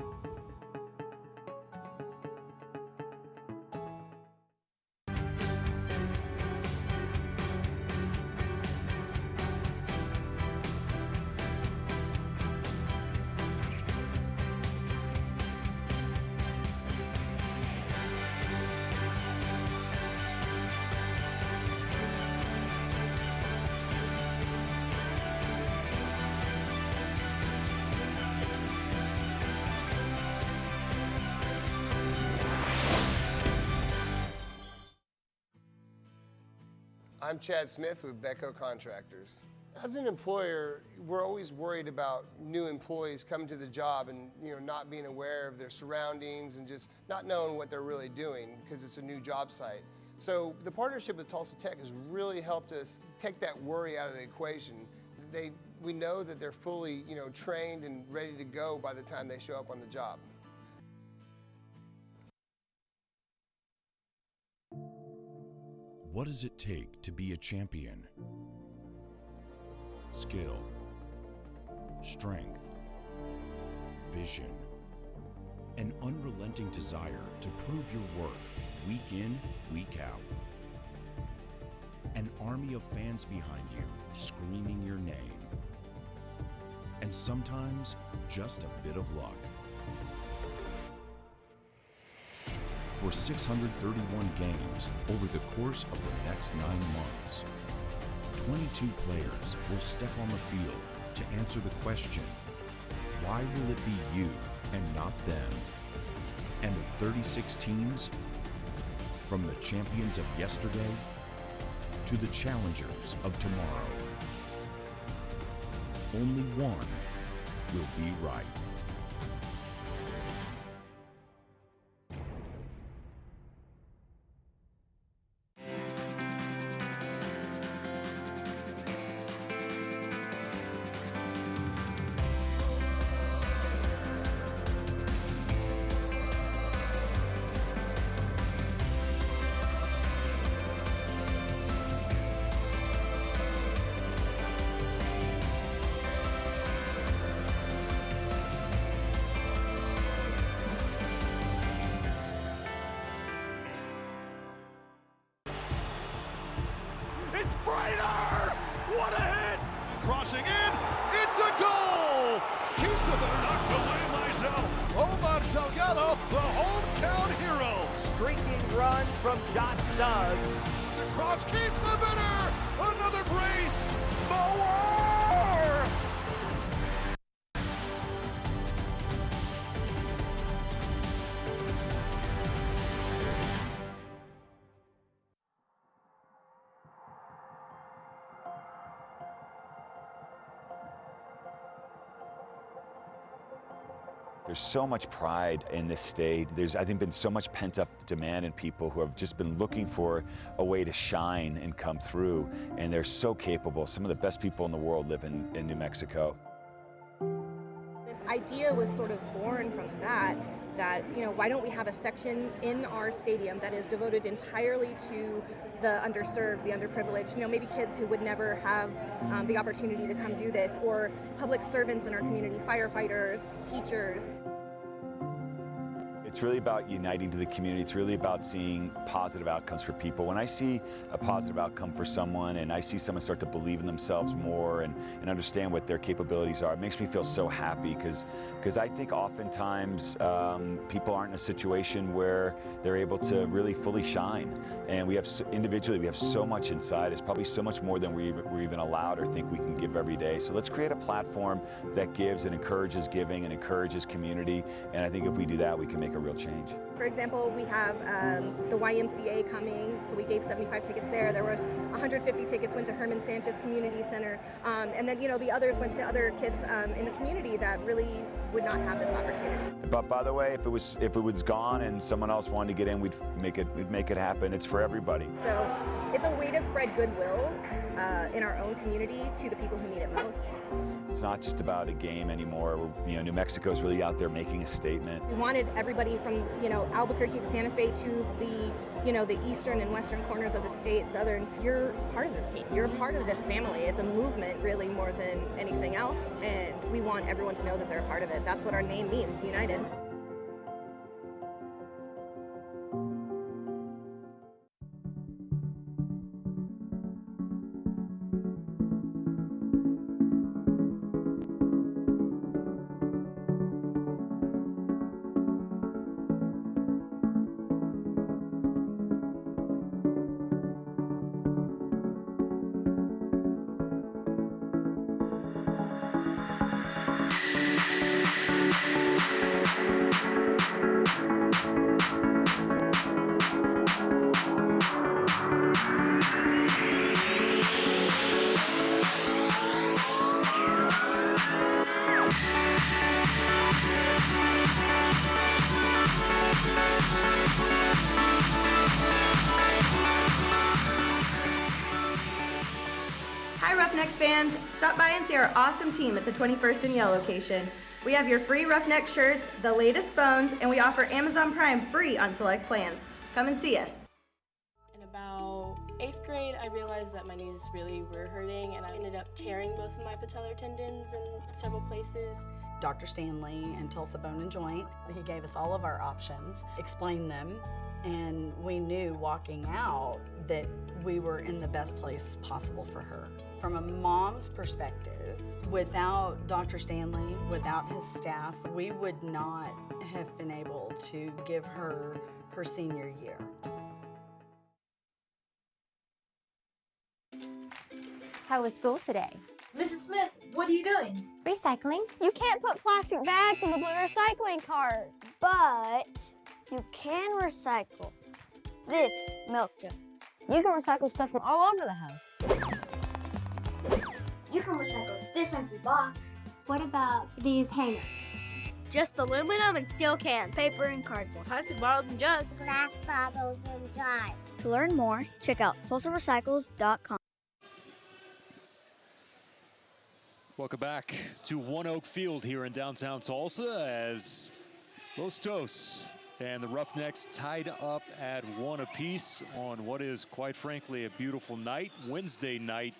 I'm Chad Smith with Becco Contractors. As an employer, we're always worried about new employees coming to the job and not being aware of their surroundings and just not knowing what they're really doing because it's a new job site. So the partnership with Tulsa Tech has really helped us take that worry out of the equation. We know that they're fully trained and ready to go by the time they show up on the job. What does it take to be a champion? Skill, strength, vision, an unrelenting desire to prove your worth week in, week out. An army of fans behind you screaming your name. And sometimes just a bit of luck. For 631 games over the course of the next 9 months, 22 players will step on the field to answer the question, why will it be you and not them? And the 36 teams, from the champions of yesterday to the challengers of tomorrow, only one will be right. It's Freighter! What a hit! Crossing in, it's a goal! Keeps it knocked away myself. Omar Salgado, the hometown hero. Streaking run from Josh Suggs. The cross keeps the winner! Another brace! Mower! There's so much pride in this state. There's, I think, been so much pent-up demand in people who have just been looking for a way to shine and come through, and they're so capable. Some of the best people in the world live in New Mexico. This idea was sort of born from that, why don't we have a section in our stadium that is devoted entirely to the underserved, the underprivileged, maybe kids who would never have the opportunity to come do this, or public servants in our community, firefighters, teachers. It's really about uniting to the community. It's really about seeing positive outcomes for people. When I see a positive outcome for someone and I see someone start to believe in themselves more and understand what their capabilities are, it makes me feel so happy because I think oftentimes people aren't in a situation where they're able to really fully shine. And we have, individually, we have so much inside. It's probably so much more than we're even allowed or think we can give every day. So let's create a platform that gives and encourages giving and encourages community. And I think if we do that, we can make a real change. For example, we have the YMCA coming, so we gave 75 tickets there. There was 150 tickets went to Herman Sanchez Community Center, and then the others went to other kids in the community that really would not have this opportunity. But by the way, if it was gone and someone else wanted to get in, we'd make it happen. It's for everybody. So it's a way to spread goodwill in our own community to the people who need it most. It's not just about a game anymore. New Mexico's really out there making a statement. We wanted everybody from Albuquerque to Santa Fe to the eastern and western corners of the state, southern. You're part of this team. You're part of this family. It's a movement really more than anything else, and we want everyone to know that they're a part of it. That's what our name means, United. Hi Roughnecks fans, stop by and see our awesome team at the 21st and Yale location. We have your free Roughnecks shirts, the latest phones, and we offer Amazon Prime free on select plans. Come and see us. In about 8th grade, I realized that my knees really were hurting, and I ended up tearing both of my patellar tendons in several places. Dr. Stanley and Tulsa Bone and Joint, he gave us all of our options, explained them, and we knew walking out that we were in the best place possible for her. From a mom's perspective, without Dr. Stanley, without his staff, we would not have been able to give her her senior year. How was school today? Mrs. Smith, what are you doing? Recycling. You can't put plastic bags in the blue recycling cart, but you can recycle this milk jug. You can recycle stuff from all over the house. You can recycle this empty box. What about these hangers? Just aluminum and steel cans, paper and cardboard, plastic bottles and jugs, Glass bottles and jars. To learn more, check out TulsaRecycles.com. Welcome back to One Oak Field here in downtown Tulsa as Los Dos and the Roughnecks tied up at 1 apiece on what is, quite frankly, a beautiful night, Wednesday night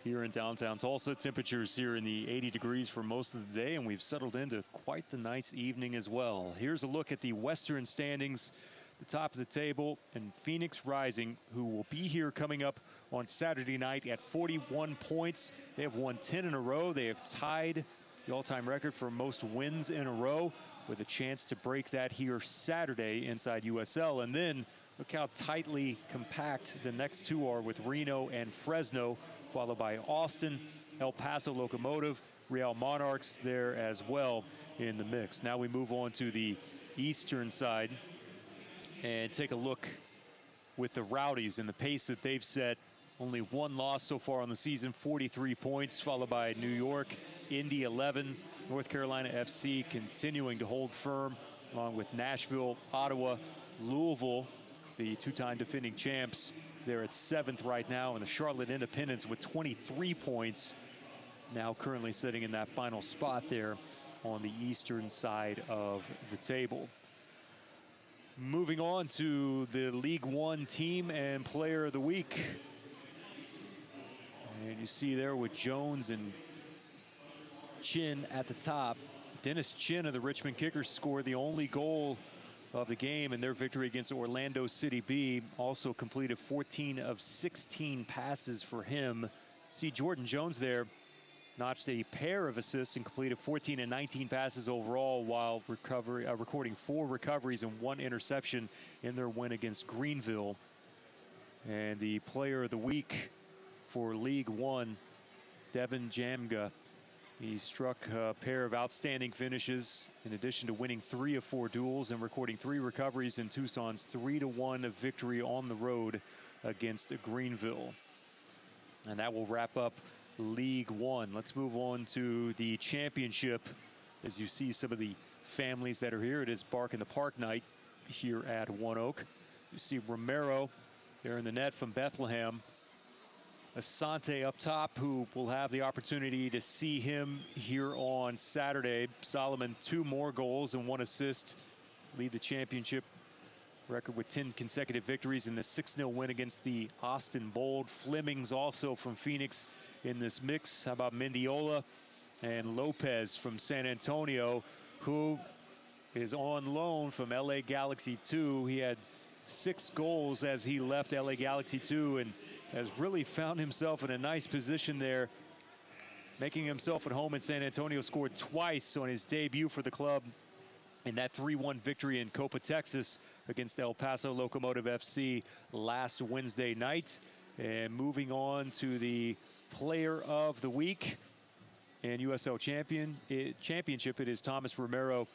here in downtown Tulsa. Temperatures here in the 80 degrees for most of the day, and we've settled into quite the nice evening as well. Here's a look at the Western standings, the top of the table, and Phoenix Rising, who will be here coming up on Saturday night at 41 points. They have won 10 in a row. They have tied the all-time record for most wins in a row, with a chance to break that here Saturday inside USL. And then look how tightly compact the next two are, with Reno and Fresno, followed by Austin, El Paso Locomotive, Real Monarchs there as well in the mix. Now we move on to the eastern side and take a look with the Rowdies and the pace that they've set. Only one loss so far on the season, 43 points, followed by New York, Indy 11, North Carolina FC continuing to hold firm, along with Nashville, Ottawa, Louisville, the two-time defending champs. They're at 7th right now, and the Charlotte Independents with 23 points, now currently sitting in that final spot there on the eastern side of the table. Moving on to the League One Team and Player of the Week. And you see there with Jones and Chin at the top. Dennis Chin of the Richmond Kickers scored the only goal of the game in their victory against Orlando City B. Also completed 14 of 16 passes for him. See Jordan Jones there notched a pair of assists and completed 14 and 19 passes overall, while recording 4 recoveries and 1 interception in their win against Greenville. And the player of the week for League One, Devin Jamga, He struck a pair of outstanding finishes in addition to winning 3 of 4 duels and recording 3 recoveries in Tucson's 3-1 victory on the road against Greenville. And that will wrap up League One. Let's move on to the championship. As you see some of the families that are here, it is Bark in the Park night here at One Oak. You see Romero there in the net from Bethlehem. Asante up top, who will have the opportunity to see him here on Saturday. Solomon, 2 more goals and 1 assist. Lead the championship record with 10 consecutive victories in the 6-0 win against the Austin Bold. Fleming's also from Phoenix in this mix. How about Mendiola and Lopez from San Antonio, who is on loan from LA Galaxy 2. He had 6 goals as he left LA Galaxy 2 and has really found himself in a nice position there, making himself at home in San Antonio. Scored twice on his debut for the club in that 3-1 victory in Copa, Texas against El Paso Locomotive FC last Wednesday night. And moving on to the Player of the Week and USL Championship, it is Thomas Romero.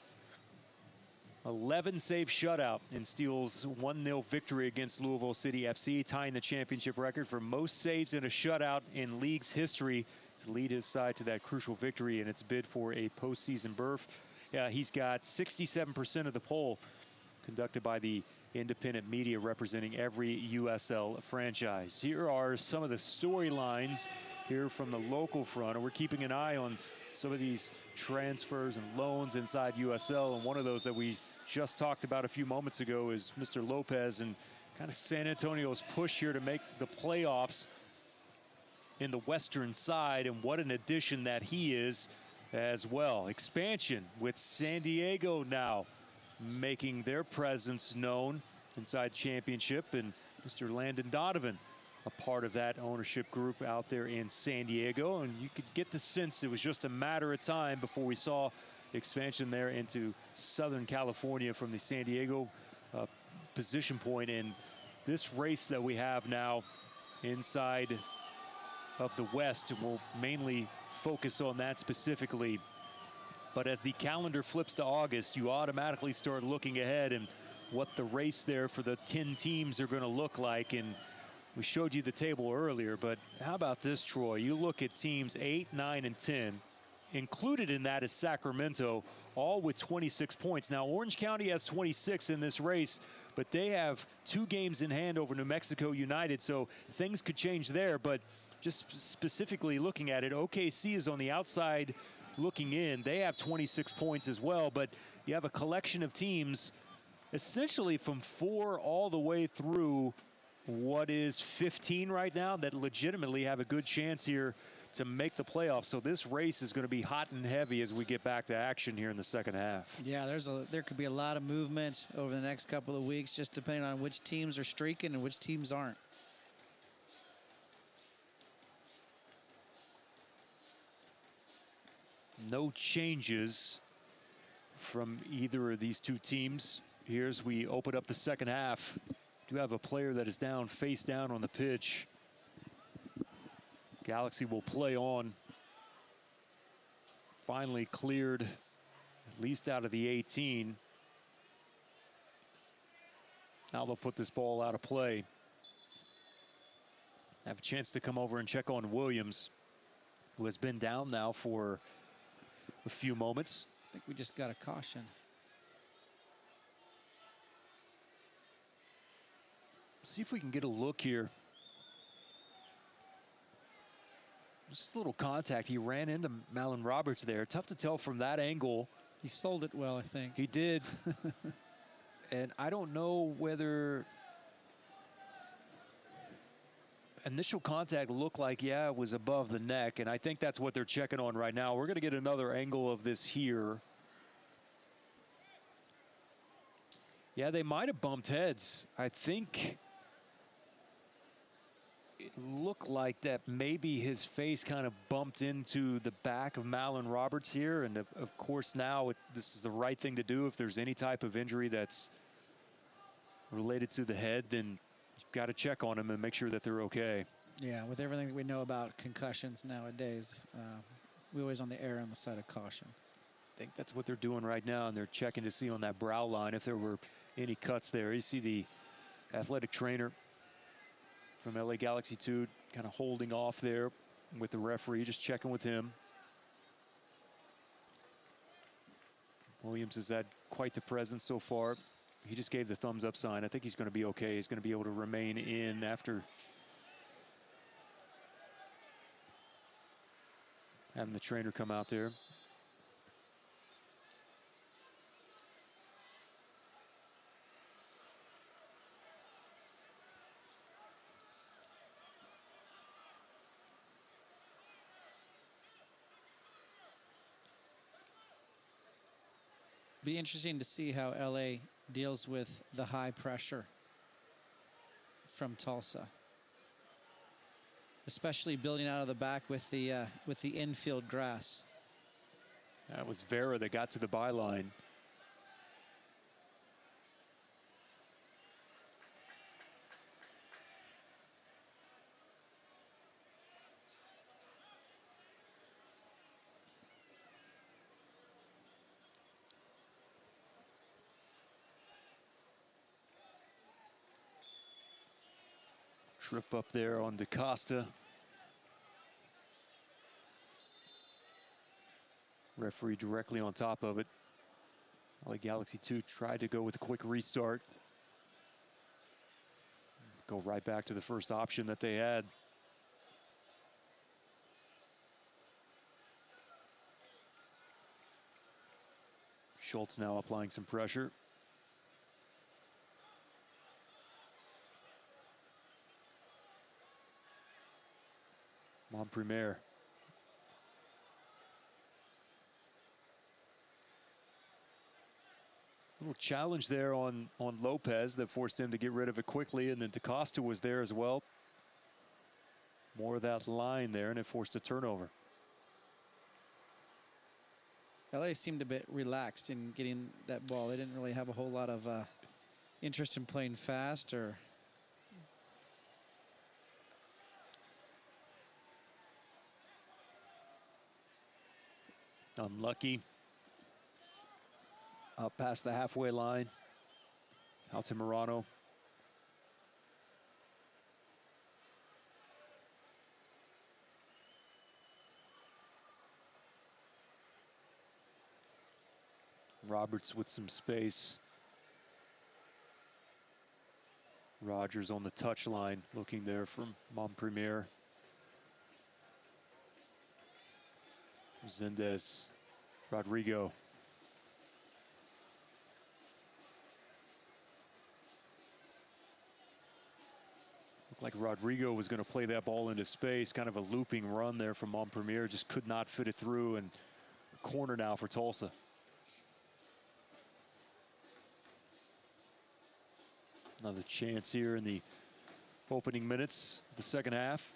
11 save shutout in Steel's 1-0 victory against Louisville City FC, tying the championship record for most saves in a shutout in league's history to lead his side to that crucial victory in its bid for a postseason berth. He's got 67% of the poll conducted by the independent media representing every USL franchise. Here are some of the storylines here from the local front, and we're keeping an eye on some of these transfers and loans inside USL, and one of those that we just talked about a few moments ago is Mr. Lopez and kind of San Antonio's push here to make the playoffs in the western side, and what an addition that he is as well. Expansion with San Diego now making their presence known inside championship, and Mr. Landon Donovan a part of that ownership group out there in San Diego, and you could get the sense it was just a matter of time before we saw expansion there into Southern California from the San Diego position point. And this race that we have now inside of the West, and we'll mainly focus on that specifically, but as the calendar flips to August, you automatically start looking ahead and what the race there for the 10 teams are going to look like. And we showed you the table earlier, but how about this, Troy? You look at teams 8, 9, and 10. Included in that is Sacramento, all with 26 points. Now, Orange County has 26 in this race, but they have 2 games in hand over New Mexico United, so things could change there. But just specifically looking at it, OKC is on the outside looking in. They have 26 points as well, but you have a collection of teams essentially from 4 all the way through what is 15 right now that legitimately have a good chance here to make the playoffs. So this race is going to be hot and heavy as we get back to action here in the second half. Yeah, there could be a lot of movement over the next couple of weeks, just depending on which teams are streaking and which teams aren't. No changes from either of these 2 teams. Here's we open up the second half. Do have a player that is down, face down on the pitch. Galaxy will play on. Finally cleared, at least out of the 18. Now they'll put this ball out of play. Have a chance to come over and check on Williams, who has been down now for a few moments. I think we just got a caution. See if we can get a look here. Just a little contact. He ran into Malin Roberts there. Tough to tell from that angle. He sold it well, I think. He did. And I don't know whether initial contact looked like, yeah, it was above the neck. And I think that's what they're checking on right now. We're going to get another angle of this here. Yeah, they might have bumped heads. I think it looked like that maybe his face kind of bumped into the back of Malin Roberts here. And of course now this is the right thing to do. If there's any type of injury that's related to the head, then you've got to check on them and make sure that they're okay. Yeah, with everything that we know about concussions nowadays, we always on the err on the side of caution. I think that's what they're doing right now, and they're checking to see on that brow line if there were any cuts there. You see the athletic trainer from LA Galaxy 2 kind of holding off there with the referee, just checking with him. Williams has had quite the presence so far. He just gave the thumbs up sign. I think he's going to be okay. He's going to be able to remain in after having the trainer come out there. Be interesting to see how LA deals with the high pressure from Tulsa, especially building out of the back with the infield grass. That was Vera that got to the byline. Trip up there on DaCosta. Referee directly on top of it. LA Galaxy 2 tried to go with a quick restart. Go right back to the first option that they had. Schultz now applying some pressure. Montpremier. Little challenge there on Lopez that forced him to get rid of it quickly, and then DaCosta was there as well. More of that line there, and it forced a turnover. LA seemed a bit relaxed in getting that ball. They didn't really have a whole lot of interest in playing fast or unlucky. Up past the halfway line. Altamirano. Roberts with some space. Rogers on the touch line, looking there from Montpremier. Zendez, Rodrigo. Looked like Rodrigo was going to play that ball into space, kind of a looping run there from Montpremier, just could not fit it through, and corner now for Tulsa. Another chance here in the opening minutes of the second half.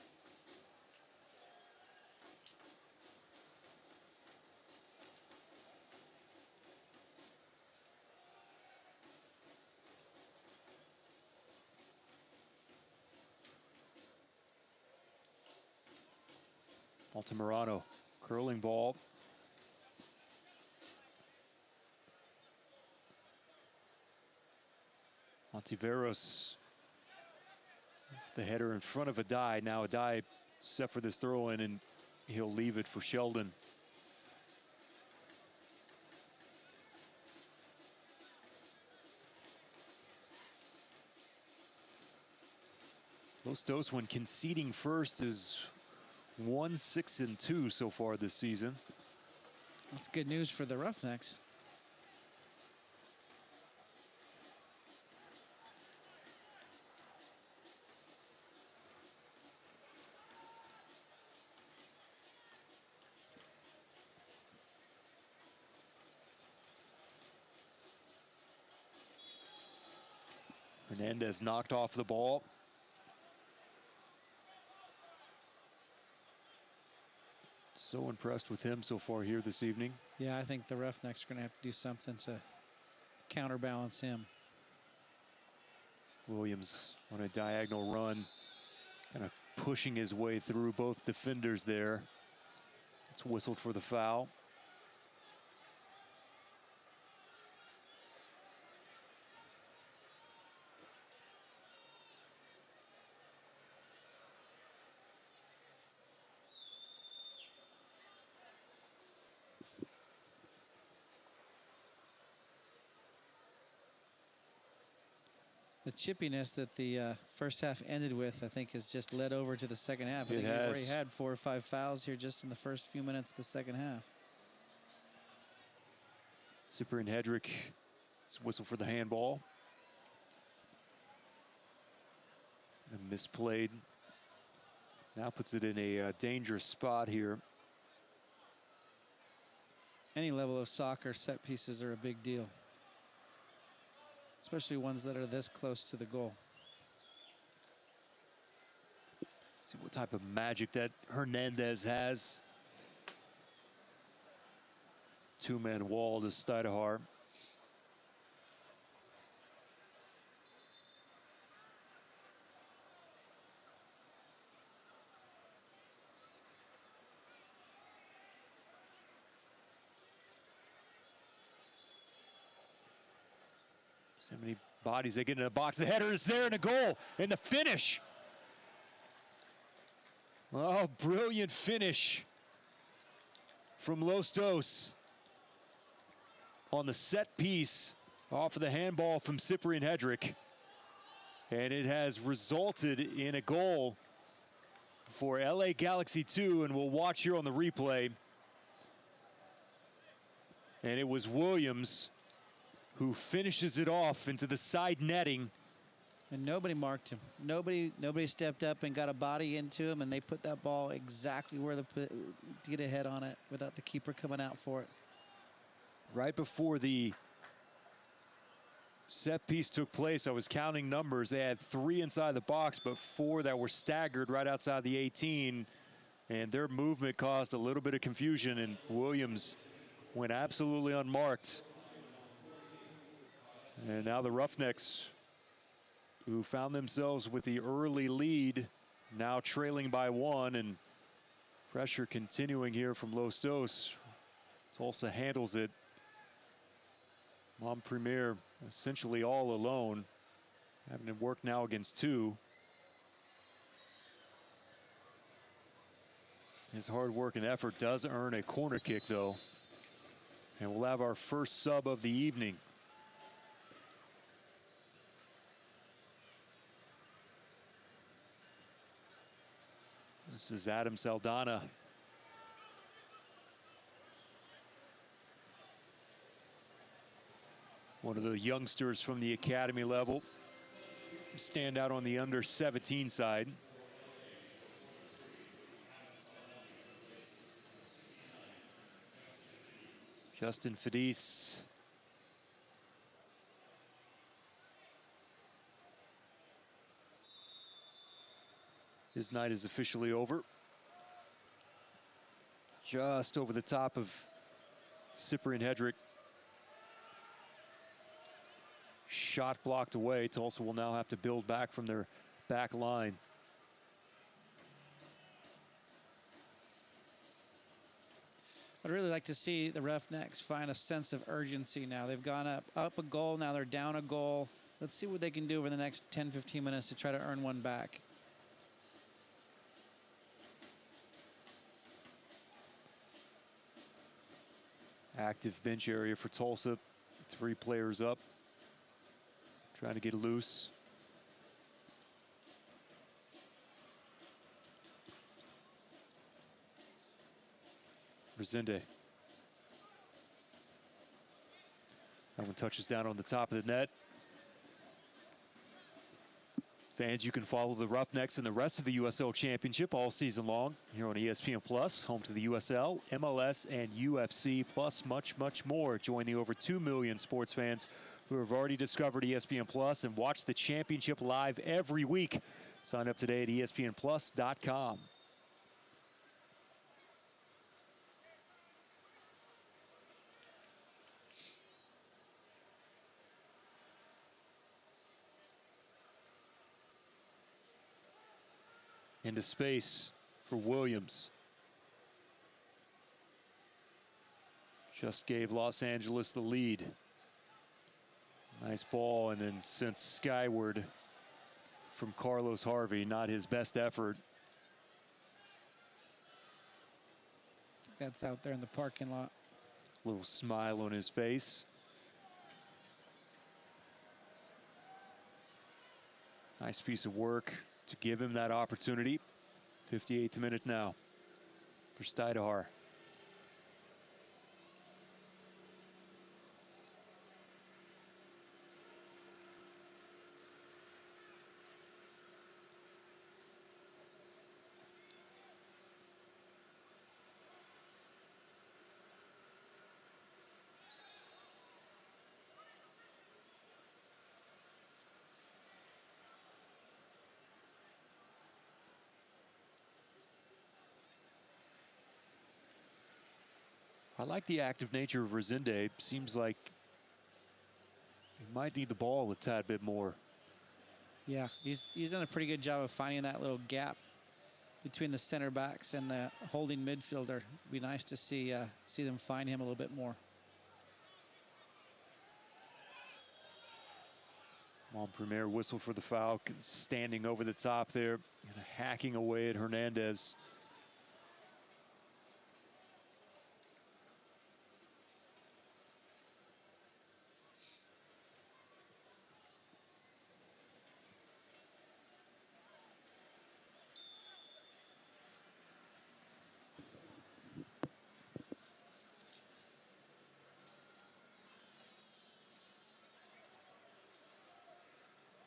Altamirano, curling ball. Ontiveros, the header in front of Adai. Now Adai set for this throw in, and he'll leave it for Sheldon. Los Dos, when conceding first, is 1-6-2 so far this season. That's good news for the Roughnecks. Hernandez knocked off the ball. So impressed with him so far here this evening. Yeah, I think the Roughnecks are going to have to do something to counterbalance him. Williams on a diagonal run, kind of pushing his way through both defenders there. It's whistled for the foul. The chippiness that the first half ended with, I think, has just led over to the second half. I think we've already had 4 or 5 fouls here just in the first few minutes of the second half. Cyprian Hedrick, whistle for the handball. And misplayed. Now puts it in a dangerous spot here. Any level of soccer, set pieces are a big deal, especially ones that are this close to the goal. See what type of magic that Hernandez has. Two-man wall to Stuydehaar. So many bodies, they get in the box. The header is there and a goal and the finish. Oh, brilliant finish from Los Dos on the set piece off of the handball from Cyprian Hedrick. And it has resulted in a goal for LA Galaxy 2, and we'll watch here on the replay. And it was Williams who finishes it off into the side netting. And nobody marked him. Nobody stepped up and got a body into him, and they put that ball exactly where to get a head on it without the keeper coming out for it. Right before the set piece took place, I was counting numbers. They had 3 inside the box, but 4 that were staggered right outside the 18. And their movement caused a little bit of confusion, and Williams went absolutely unmarked. And now the Roughnecks, who found themselves with the early lead, now trailing by 1, and pressure continuing here from Los Dos. Tulsa handles it. Montpremier essentially all alone, having to work now against 2. His hard work and effort does earn a corner kick, though. And we'll have our first sub of the evening. This is Adam Saldana. One of the youngsters from the academy level. Stand out on the under 17 side. Justin Fadis. His night is officially over. Just over the top of Cyprian Hedrick. Shot blocked away. Tulsa will now have to build back from their back line. I'd really like to see the Roughnecks find a sense of urgency now. They've gone up a goal, now they're down a goal. Let's see what they can do over the next 10, 15 minutes to try to earn one back. Active bench area for Tulsa. 3 players up. Trying to get loose. Resende. That one touches down on the top of the net. Fans, you can follow the Roughnecks and the rest of the USL Championship all season long here on ESPN Plus, home to the USL, MLS, and UFC, plus much, much more. Join the over 2 million sports fans who have already discovered ESPN Plus and watch the championship live every week. Sign up today at espnplus.com. Into space for Williams. just gave Los Angeles the lead. Nice ball, and then sent skyward from Carlos Harvey. Not his best effort. That's out there in the parking lot. Little smile on his face. Nice piece of work to give him that opportunity. 58th minute now for Stuydehaar. I like the active nature of Resende. Seems like he might need the ball a tad bit more. Yeah, he's done a pretty good job of finding that little gap between the center backs and the holding midfielder. It'd be nice to see them find him a little bit more. Montpremier whistled for the foul, standing over the top there and hacking away at Hernandez.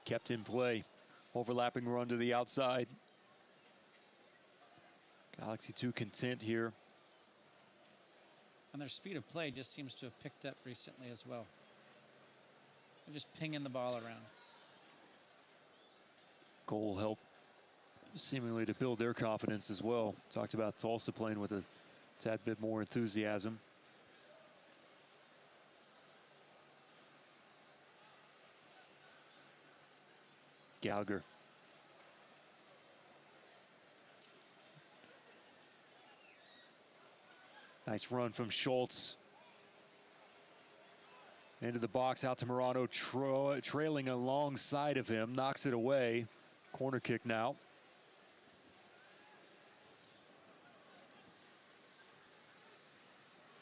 Kept in play. Overlapping run to the outside. Galaxy 2 content here. And their speed of play just seems to have picked up recently as well. They're just pinging the ball around. Goal helped seemingly to build their confidence as well. Talked about Tulsa playing with a tad bit more enthusiasm. Gallagher. Nice run from Schultz. Into the box, out to Morano, trailing alongside of him, knocks it away. Corner kick now.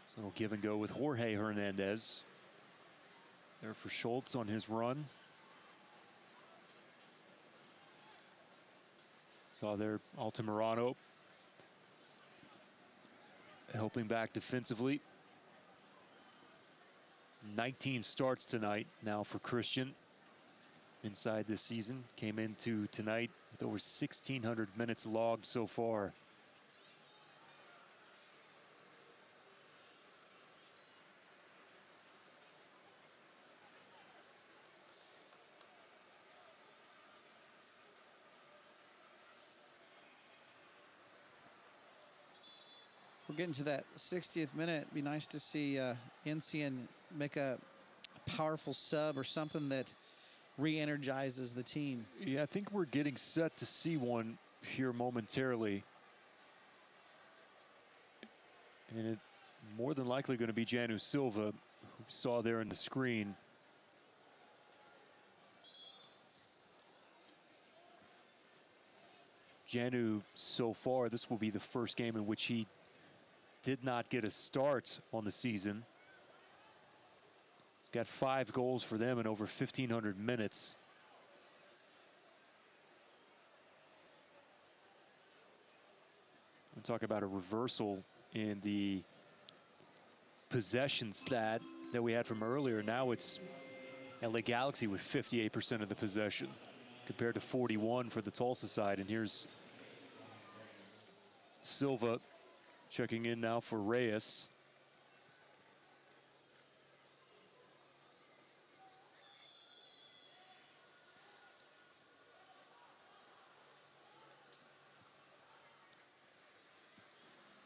So it'll give and go with Jorge Hernandez. There for Schultz on his run. Saw there Altamirano helping back defensively. 19 starts tonight now for Christian inside this season. Came into tonight with over 1,600 minutes logged so far. We're getting to that 60th minute. It'd be nice to see Encian make a powerful sub or something that re-energizes the team. Yeah, I think we're getting set to see one here momentarily. And it more than likely going to be Janu Silva, who we saw there in the screen. Janu, so far, this will be the first game in which he did not get a start on the season. He's got 5 goals for them in over 1,500 minutes. We'll talk about a reversal in the possession stat that we had from earlier. Now it's LA Galaxy with 58% of the possession compared to 41 for the Tulsa side. And here's Silva checking in now for Reyes.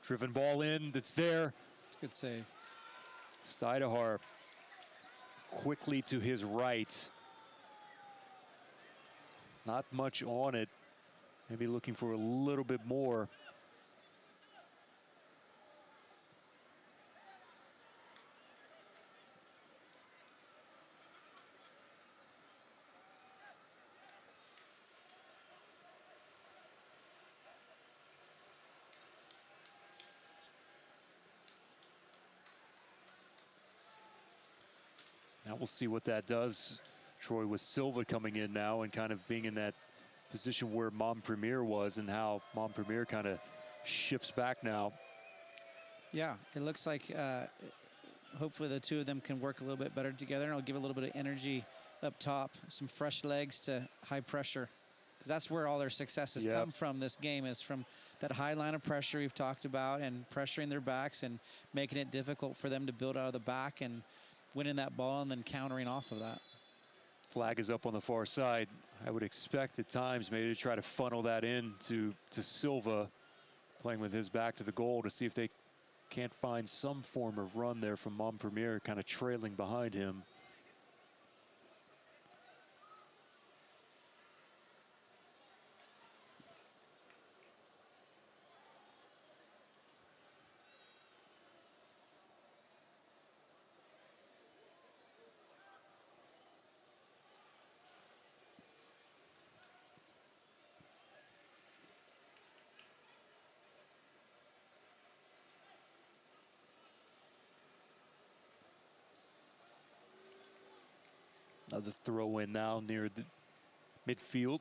Driven ball in, that's there. It's a good save. Stuydehaar quickly to his right. Not much on it. Maybe looking for a little bit more. Now we'll see what that does. Troy with Silva coming in now and kind of being in that position where Montpremier was, and how Montpremier kind of shifts back now. Yeah, it looks like hopefully the two of them can work a little bit better together, and it'll give a little bit of energy up top, some fresh legs to high pressure. Because that's where all their successes come from this game, is from that high line of pressure we've talked about, and pressuring their backs and making it difficult for them to build out of the back and winning that ball and then countering off of that. Flag is up on the far side. I would expect at times maybe to try to funnel that in to Silva, playing with his back to the goal, to see if they can't find some form of run there from Montpremier, kind of trailing behind him. Another throw in now near the midfield.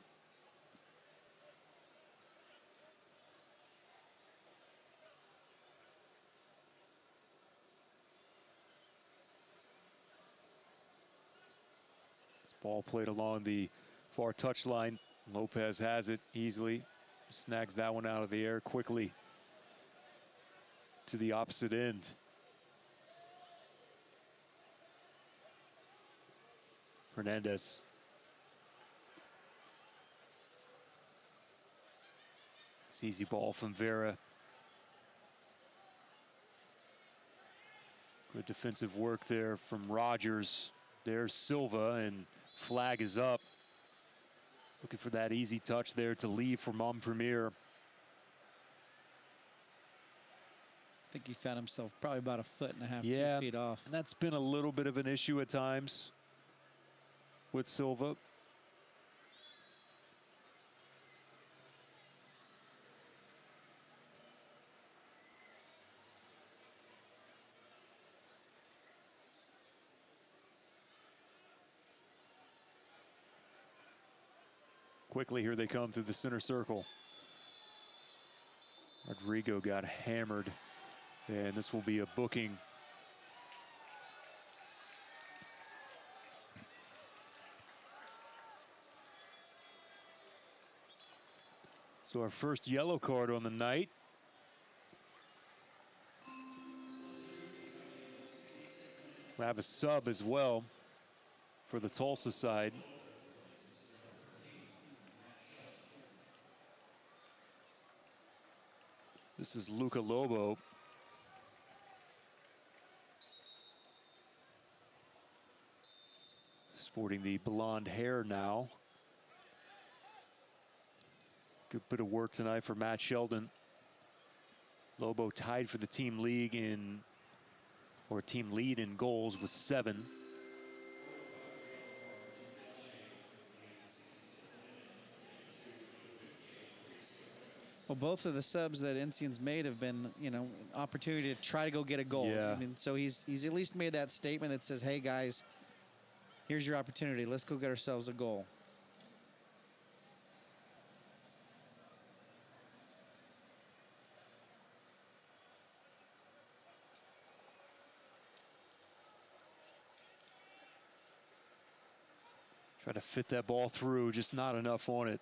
This ball played along the far touchline. Lopez has it easily. Snags that one out of the air quickly to the opposite end. Hernandez. It's easy ball from Vera. Good defensive work there from Rogers. There's Silva, and flag is up. Looking for that easy touch there to leave for Montpremier. I think he found himself probably about 1.5 feet, 2 feet off. And that's been a little bit of an issue at times with Silva. Quickly, here they come through the center circle. Rodrigo got hammered, and this will be a booking. So our first yellow card on the night. We have a sub as well for the Tulsa side. This is Luca Lobo. Sporting the blonde hair now. Good bit of work tonight for Matt Sheldon. Lobo tied for the team league in, or team lead in goals with 7. Well, both of the subs that Encian's made have been, you know, an opportunity to try to go get a goal. Yeah. I mean, so he's at least made that statement that says, hey, guys, here's your opportunity. Let's go get ourselves a goal. Try to fit that ball through, just not enough on it.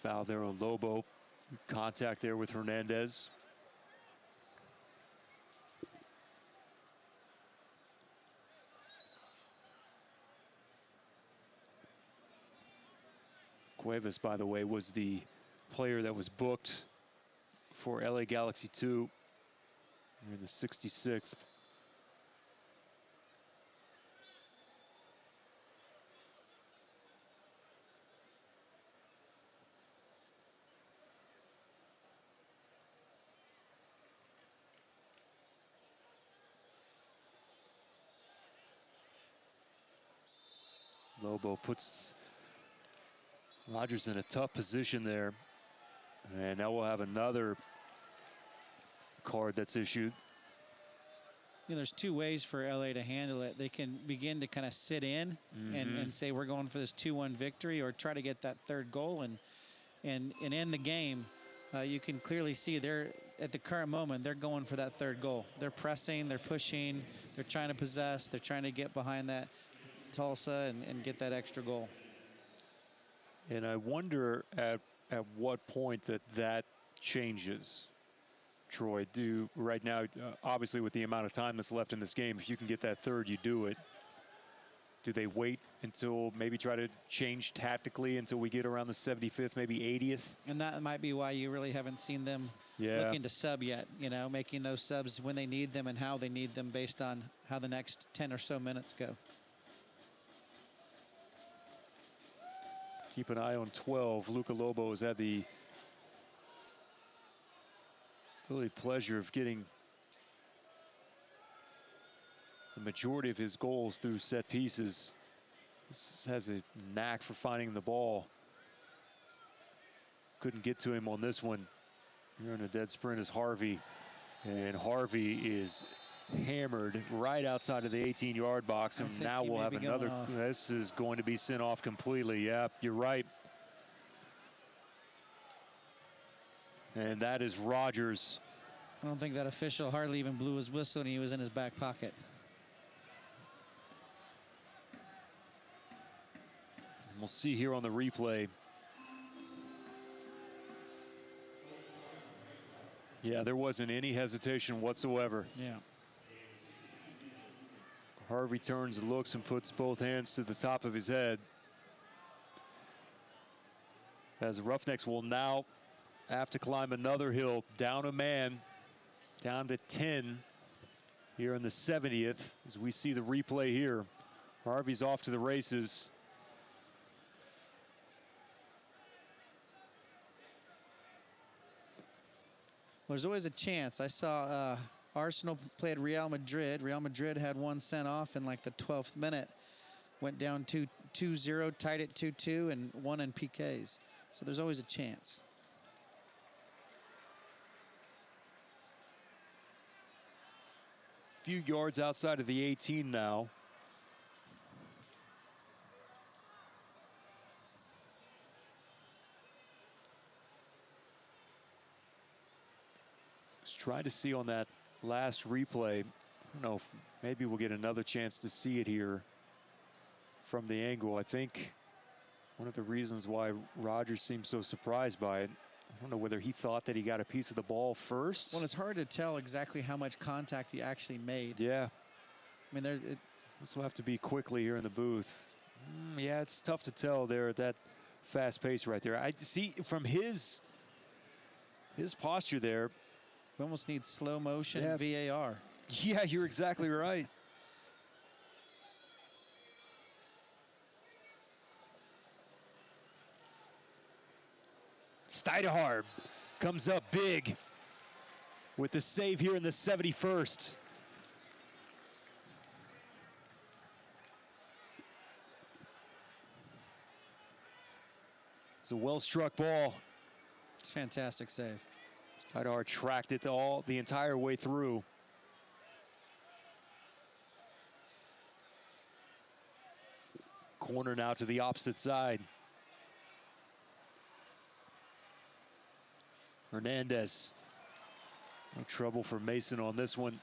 Foul there on Lobo. Contact there with Hernandez. Cuevas, by the way, was the player that was booked for LA Galaxy 2 in the 66th. Lobo puts Rogers in a tough position there. And now we'll have another card that's issued. You know, there's two ways for LA to handle it. They can begin to kind of sit in and say we're going for this 2-1 victory, or try to get that third goal and end the game. You can clearly see they're at the current moment they're going for that third goal. They're pressing, they're pushing, they're trying to possess, they're trying to get behind that Tulsa and get that extra goal. And I wonder at what point that changes. Troy, right now, obviously with the amount of time that's left in this game, if you can get that third, you do it. Do they wait until maybe try to change tactically until we get around the 75th, maybe 80th? And that might be why you really haven't seen them looking to sub yet, you know, making those subs when they need them and how they need them based on how the next 10 or so minutes go. Keep an eye on 12. Luca Lobo has had the really pleasure of getting the majority of his goals through set pieces. Has a knack for finding the ball. Couldn't get to him on this one. Here in a dead sprint is Harvey. And Harvey is hammered right outside of the 18-yard box. And now we'll have another. This is going to be sent off completely. Yeah, you're right. And that is Rogers. I don't think that official hardly even blew his whistle and he was in his back pocket. We'll see here on the replay. Yeah, there wasn't any hesitation whatsoever. Yeah. Harvey turns, looks, and puts both hands to the top of his head. As Roughnecks will now have to climb another hill, down a man, down to 10 here in the 70th. As we see the replay here, Harvey's off to the races. Well, there's always a chance. I saw Arsenal played Real Madrid. Real Madrid had one sent off in like the 12th minute. Went down 2-0, tied it 2-2, and won in PKs. So there's always a chance. Few yards outside of the 18 now. Let's try to see on that last replay. I don't know if maybe we'll get another chance to see it here from the angle. I think one of the reasons why Rogers seems so surprised by it, I don't know whether he thought that he got a piece of the ball first. Well, it's hard to tell exactly how much contact he actually made. Yeah. I mean, this will have to be quickly here in the booth. Yeah, it's tough to tell there at that fast pace right there. I see from his posture there. We almost need slow motion VAR. Yeah, you're exactly right. Steideharb comes up big with the save here in the 71st. It's a well-struck ball. It's a fantastic save. Steideharb tracked it the entire way through. Corner now to the opposite side. Hernandez. No trouble for Mason on this one.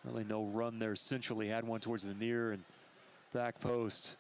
Really no run there centrally. Had one towards the near and back post.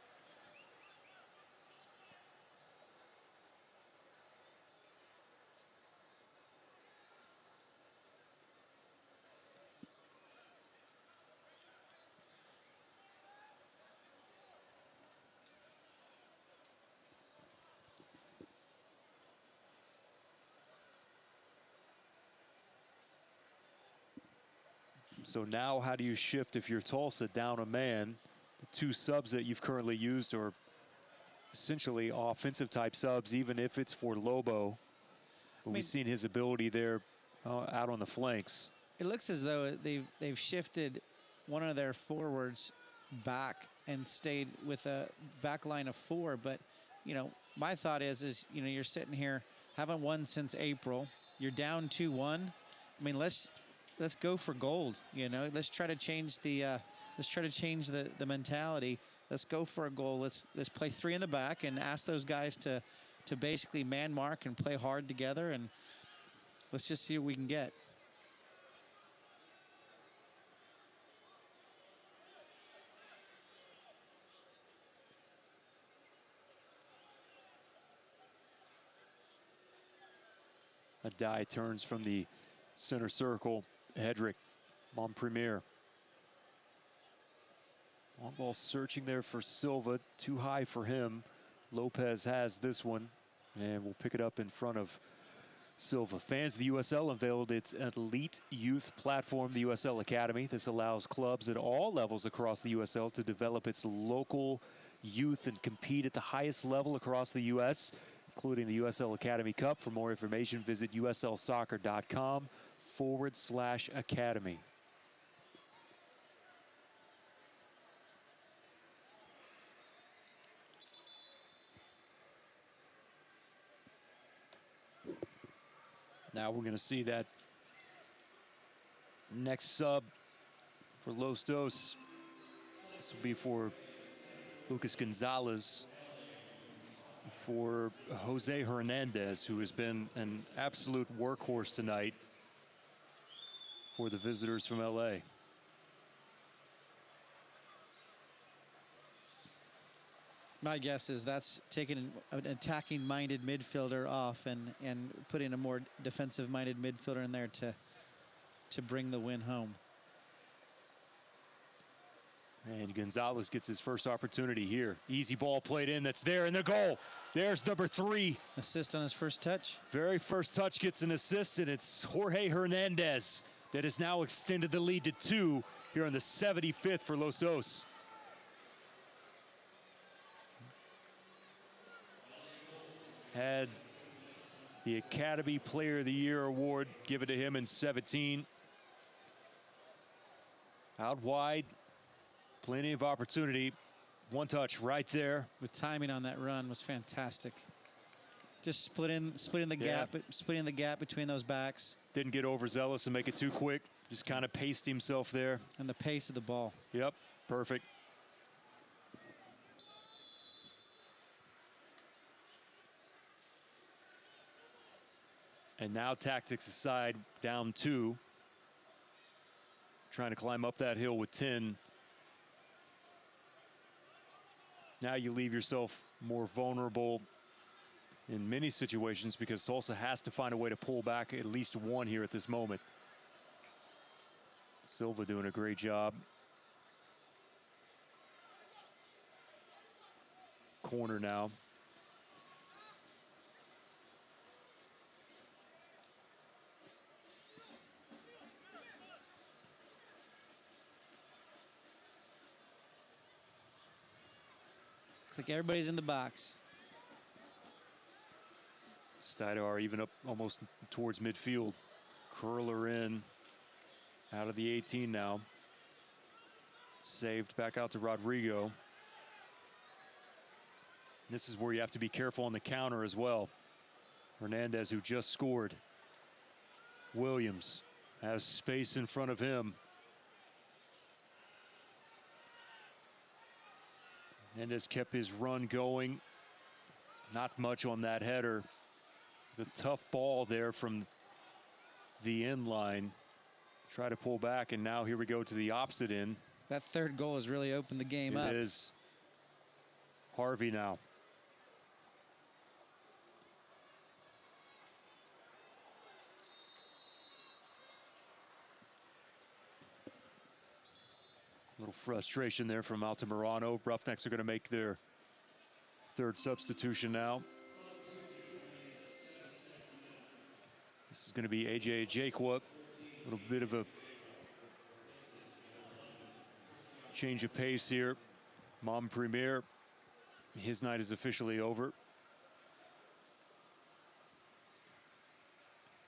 So now how do you shift if you're Tulsa down a man? The two subs that you've currently used are essentially offensive type subs, even if it's for Lobo. But we've seen his ability there out on the flanks. It looks as though they've shifted one of their forwards back and stayed with a back line of four. But, you know, my thought is, you know, you're sitting here, Haven't won since April. You're down 2-1. I mean, let's go for gold. You know, let's try to change the mentality. Let's go for a goal. Let's play 3 in the back and ask those guys to basically man mark and play hard together, and let's just see what we can get. A die turns from the center circle. Hedrick, Montpremier. Long ball searching there for Silva. Too high for him. Lopez has this one, and we'll pick it up in front of Silva. Fans of the USL unveiled its elite youth platform, the USL Academy. This allows clubs at all levels across the USL to develop its local youth and compete at the highest level across the U.S., including the USL Academy Cup. For more information, visit uslsoccer.com/academy. Now we're going to see that next sub for Los Dos. This will be for Lucas Gonzalez, for Jose Hernandez, who has been an absolute workhorse tonight for the visitors from LA. My guess is that's taking an attacking-minded midfielder off and putting a more defensive-minded midfielder in there to bring the win home. And Gonzalez gets his first opportunity here. Easy ball played in, that's there, and the goal. There's number 3. Assist on his first touch. Very first touch gets an assist, and it's Jorge Hernandez that has now extended the lead to 2 here on the 75th for Los Dos. Had the Academy Player of the Year award given to him in 17. Out wide, plenty of opportunity. One touch right there. The timing on that run was fantastic. Just splitting the gap between those backs. Didn't get overzealous and make it too quick. Just kind of paced himself there. And the pace of the ball. Yep, perfect. And now tactics aside, down 2. Trying to climb up that hill with 10. Now you leave yourself more vulnerable in many situations because Tulsa has to find a way to pull back at least 1 here at this moment. Silva doing a great job. Corner now. Like everybody's in the box. Stidar even up almost towards midfield. Curler in. Out of the 18 now. Saved back out to Rodrigo. This is where you have to be careful on the counter as well. Hernandez, who just scored. Williams has space in front of him. And has kept his run going. Not much on that header. It's a tough ball there from the end line. Try to pull back, and now here we go to the opposite end. That third goal has really opened the game up. It is. Harvey now. A little frustration there from Altamirano. Roughnecks are going to make their 3rd substitution now. This is going to be AJ Jaquip. A little bit of a change of pace here. Montpremier, his night is officially over.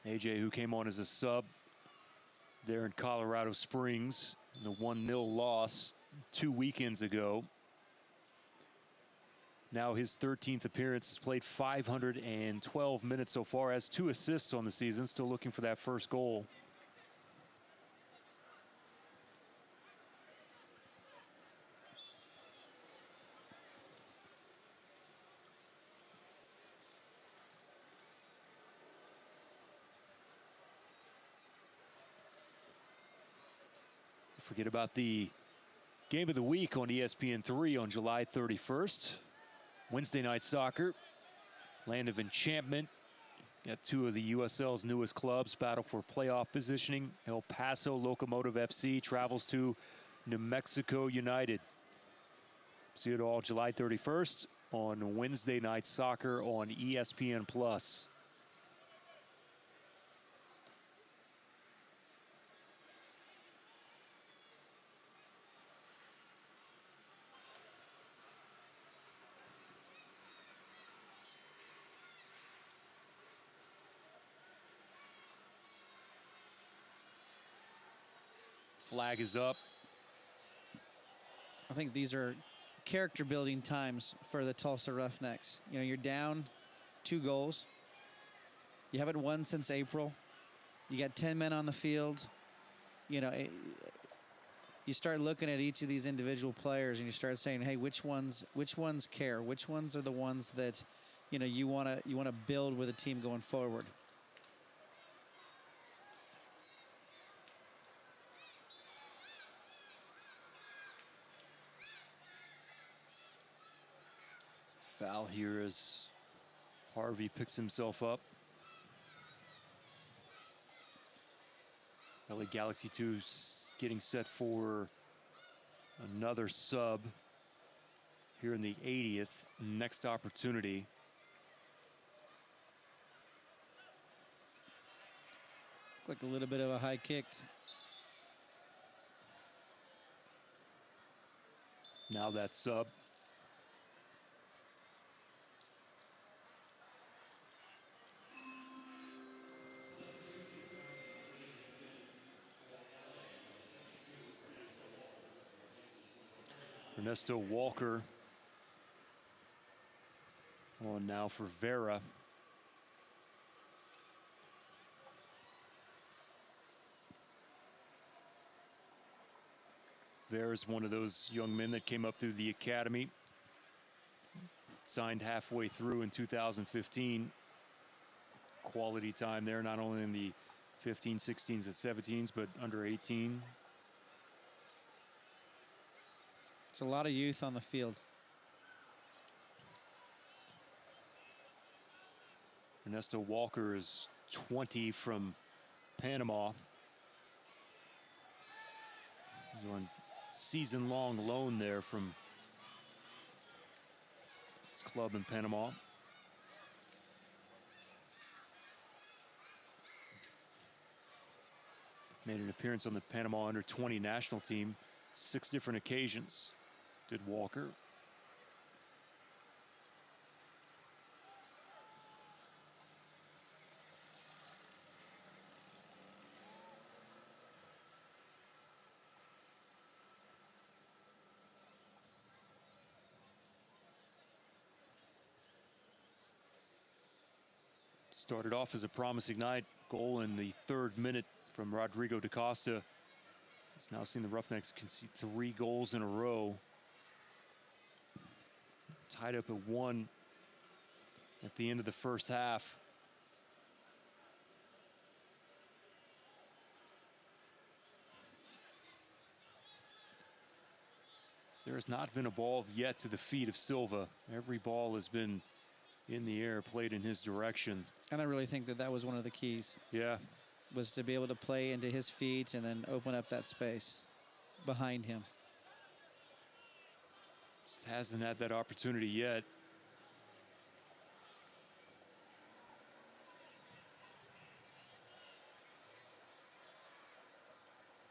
AJ, who came on as a sub there in Colorado Springs. The 1-0 loss 2 weekends ago. Now his 13th appearance, has played 512 minutes so far, has 2 assists on the season, still looking for that first goal. Forget about the game of the week on ESPN3 on July 31st. Wednesday night soccer, land of enchantment. Got 2 of the USL's newest clubs battle for playoff positioning. El Paso Locomotive FC travels to New Mexico United. See it all July 31st on Wednesday night soccer on ESPN+. Flag is up. I think these are character building times for the Tulsa Roughnecks. You know, you're down 2 goals. You haven't won since April. You got 10 men on the field. You know, you start looking at each of these individual players and you start saying, hey, which ones care? Which ones are the ones that, you know, you want to build with a team going forward? Foul here as Harvey picks himself up. LA Galaxy 2 getting set for another sub here in the 80th. Next opportunity. Looked like a little bit of a high kick. Now that sub. Ernesto Walker on now for Vera. Vera's one of those young men that came up through the academy. Signed halfway through in 2015. Quality time there, not only in the 15, 16s, and 17s, but under 18. It's a lot of youth on the field. Ernesto Walker is 20 from Panama. He's on season-long loan there from his club in Panama. Made an appearance on the Panama under-20 national team 6 different occasions. Did Walker. Started off as a promising night. Goal in the 3rd minute from Rodrigo da Costa. He's now seen the Roughnecks concede 3 goals in a row. Tied up at 1 at the end of the first half. There has not been a ball yet to the feet of Silva. Every ball has been in the air, played in his direction. And I really think that that was one of the keys. Yeah. Was to be able to play into his feet and then open up that space behind him. Just hasn't had that opportunity yet.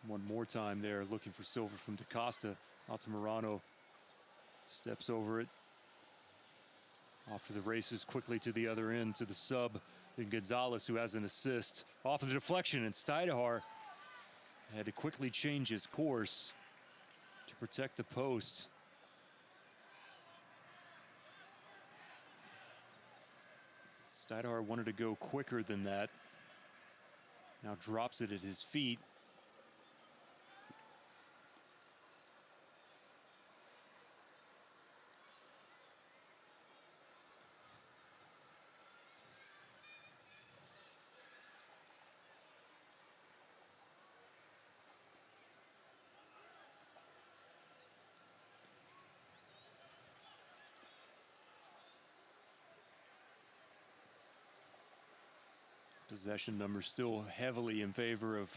One more time there, looking for Silva from da Costa. Altamirano steps over it. Off to the races, quickly to the other end, to the sub. And Gonzalez, who has an assist. Off of the deflection, and Steidehar had to quickly change his course to protect the post. Steinhardt wanted to go quicker than that. Now drops it at his feet. Possession numbers still heavily in favor of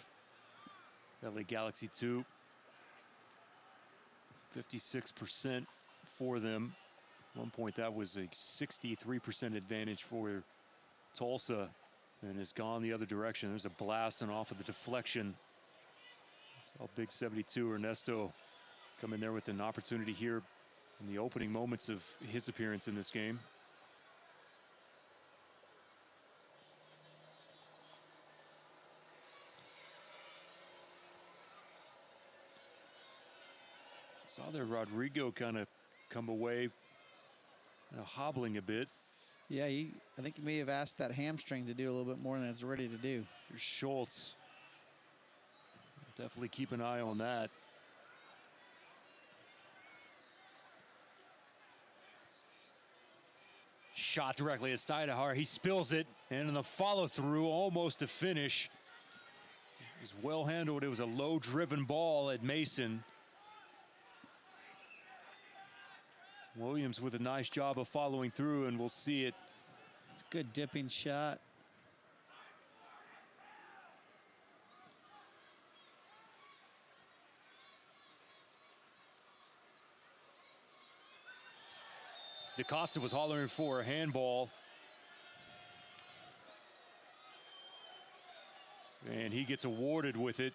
LA Galaxy 2. 56% for them. At one point that was a 63% advantage for Tulsa, and it's gone the other direction. There's a blast and off of the deflection. Saw big 72 Ernesto come in there with an opportunity here in the opening moments of his appearance in this game. Saw there Rodrigo kind of come away hobbling a bit. Yeah, I think he may have asked that hamstring to do a little bit more than it's ready to do. Here's Schultz. Definitely keep an eye on that. Shot directly at Steinhardt. He spills it, and in the follow-through, almost a finish. It was well handled. It was a low-driven ball at Mason. Williams with a nice job of following through, and we'll see it. It's a good dipping shot. DaCosta was hollering for a handball. And he gets awarded with it.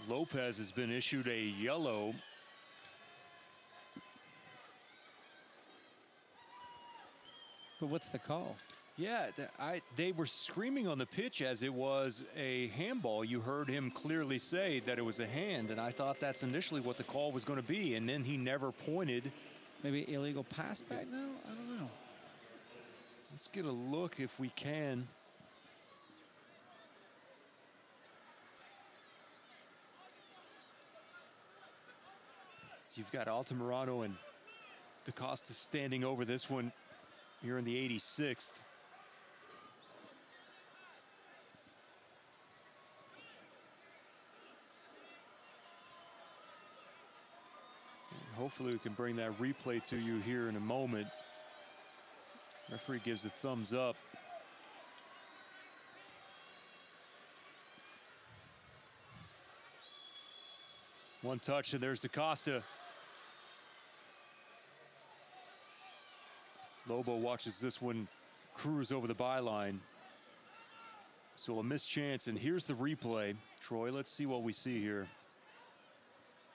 Lopez has been issued a yellow. But what's the call? Yeah, they were screaming on the pitch as it was a handball. You heard him clearly say that it was a hand, and I thought that's initially what the call was going to be, and then he never pointed. Maybe illegal pass back now? I don't know. Let's get a look if we can. So you've got Altamirano and DaCosta standing over this one here in the 86th. And hopefully we can bring that replay to you here in a moment. Referee gives a thumbs up. One touch, and there's DaCosta. Lobo watches this one cruise over the byline. So a missed chance, and here's the replay. Troy, let's see what we see here.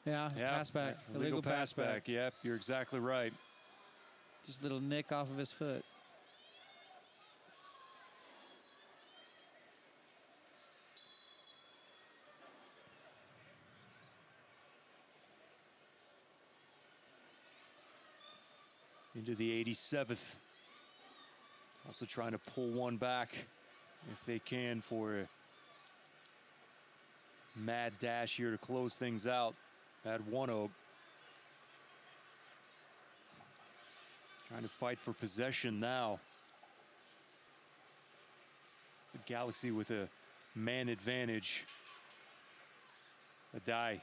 Yeah, pass back. Illegal pass back. Yep, you're exactly right. Just a little nick off of his foot. Into the 87th. Also trying to pull one back if they can for a mad dash here to close things out at One Oak. Trying to fight for possession now. It's the Galaxy with a man advantage. A die.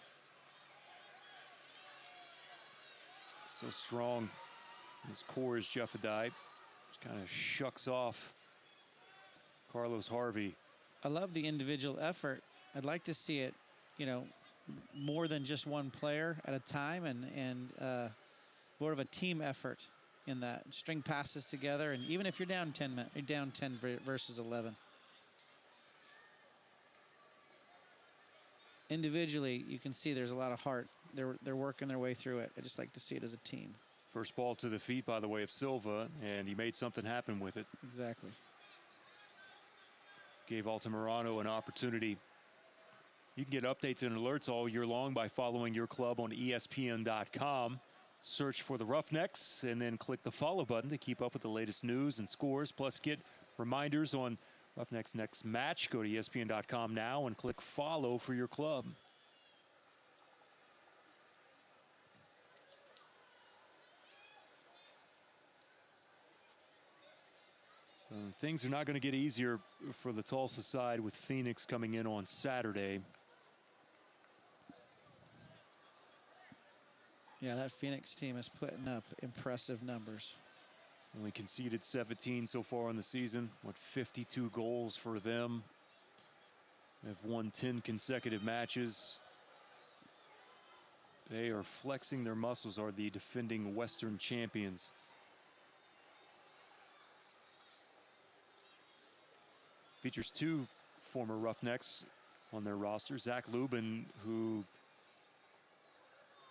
So strong. His core is Jeff Adai. Just kind of shucks off Carlos Harvey. I love the individual effort. I'd like to see it, you know, more than just one player at a time, and more of a team effort in that. String passes together, and even if you're down 10, you're down 10 versus 11. Individually, you can see there's a lot of heart. They're working their way through it. I just like to see it as a team. First ball to the feet by the way of Silva, and he made something happen with it. Exactly. Gave Altamirano an opportunity You can get updates and alerts all year long by following your club on ESPN.com. Search for the Roughnecks and then click the follow button to keep up with the latest news and scores. Plus, get reminders on Roughnecks' next match. Go to ESPN.com now and click follow for your club. Things are not going to get easier for the Tulsa side with Phoenix coming in on Saturday. Yeah, that Phoenix team is putting up impressive numbers. Only conceded 17 so far in the season. 52 goals for them. They've won 10 consecutive matches. They are flexing their muscles, are the defending Western champions. Features 2 former Roughnecks on their roster. Zach Lubin, who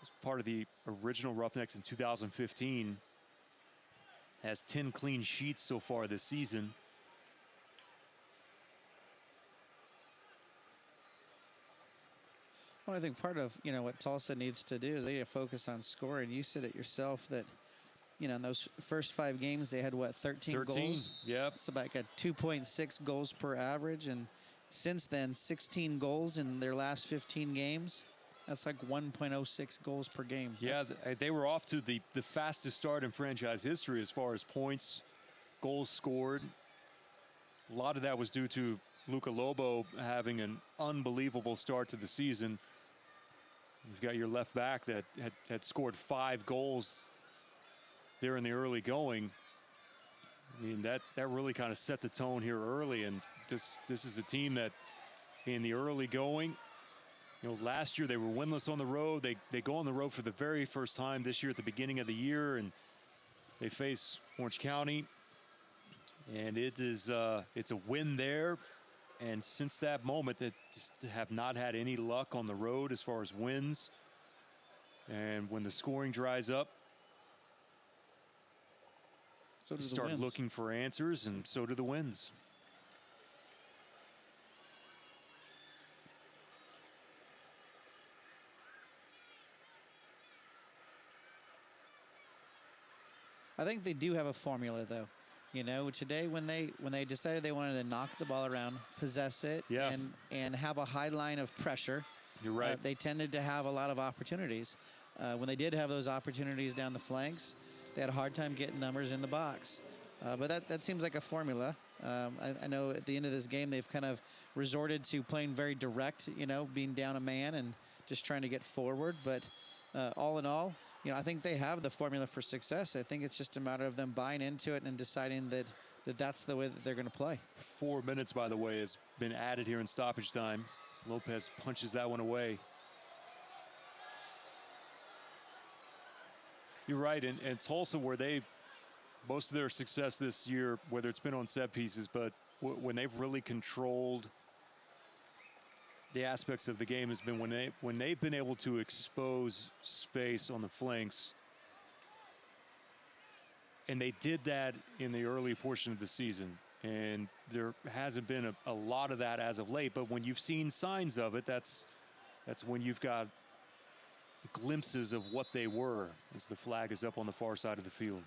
was part of the original Roughnecks in 2015, has 10 clean sheets so far this season. Well, I think part of, what Tulsa needs to do is they need to focus on scoring. You said it yourself that, in those first 5 games, they had, 13 goals? Yep. It's about a 2.6 goals per average. And since then, 16 goals in their last 15 games. That's like 1.06 goals per game. Yeah, they were off to the fastest start in franchise history as far as points, goals scored. A lot of that was due to Luca Lobo having an unbelievable start to the season. You've got your left back that had scored 5 goals there in the early going. I mean, that really kind of set the tone here early, and this is a team that in the early going, last year they were winless on the road. They go on the road for the very first time this year at the beginning of the year, and they face Orange County, and it's a win there. And since that moment, they just have not had any luck on the road as far as wins. And when the scoring dries up, so do start looking for answers, and so do the wins. I think they do have a formula, though. Today when they decided they wanted to knock the ball around, possess it, and have a high line of pressure, you're right. They tended to have a lot of opportunities. When they did have those opportunities down the flanks, they had a hard time getting numbers in the box. But that seems like a formula. I know at the end of this game they've kind of resorted to playing very direct, being down a man and just trying to get forward. But all in all, I think they have the formula for success. I think it's just a matter of them buying into it and deciding that that's the way that they're going to play. 4 minutes, by the way, has been added here in stoppage time. Lopez punches that one away. You're right, and Tulsa, where most of their success this year, whether it's been on set pieces, but when they've really controlled the aspects of the game, has been when they've been able to expose space on the flanks. And they did that in the early portion of the season. And there hasn't been a lot of that as of late. But when you've seen signs of it, that's when you've got glimpses of what they were as the flag is up on the far side of the field.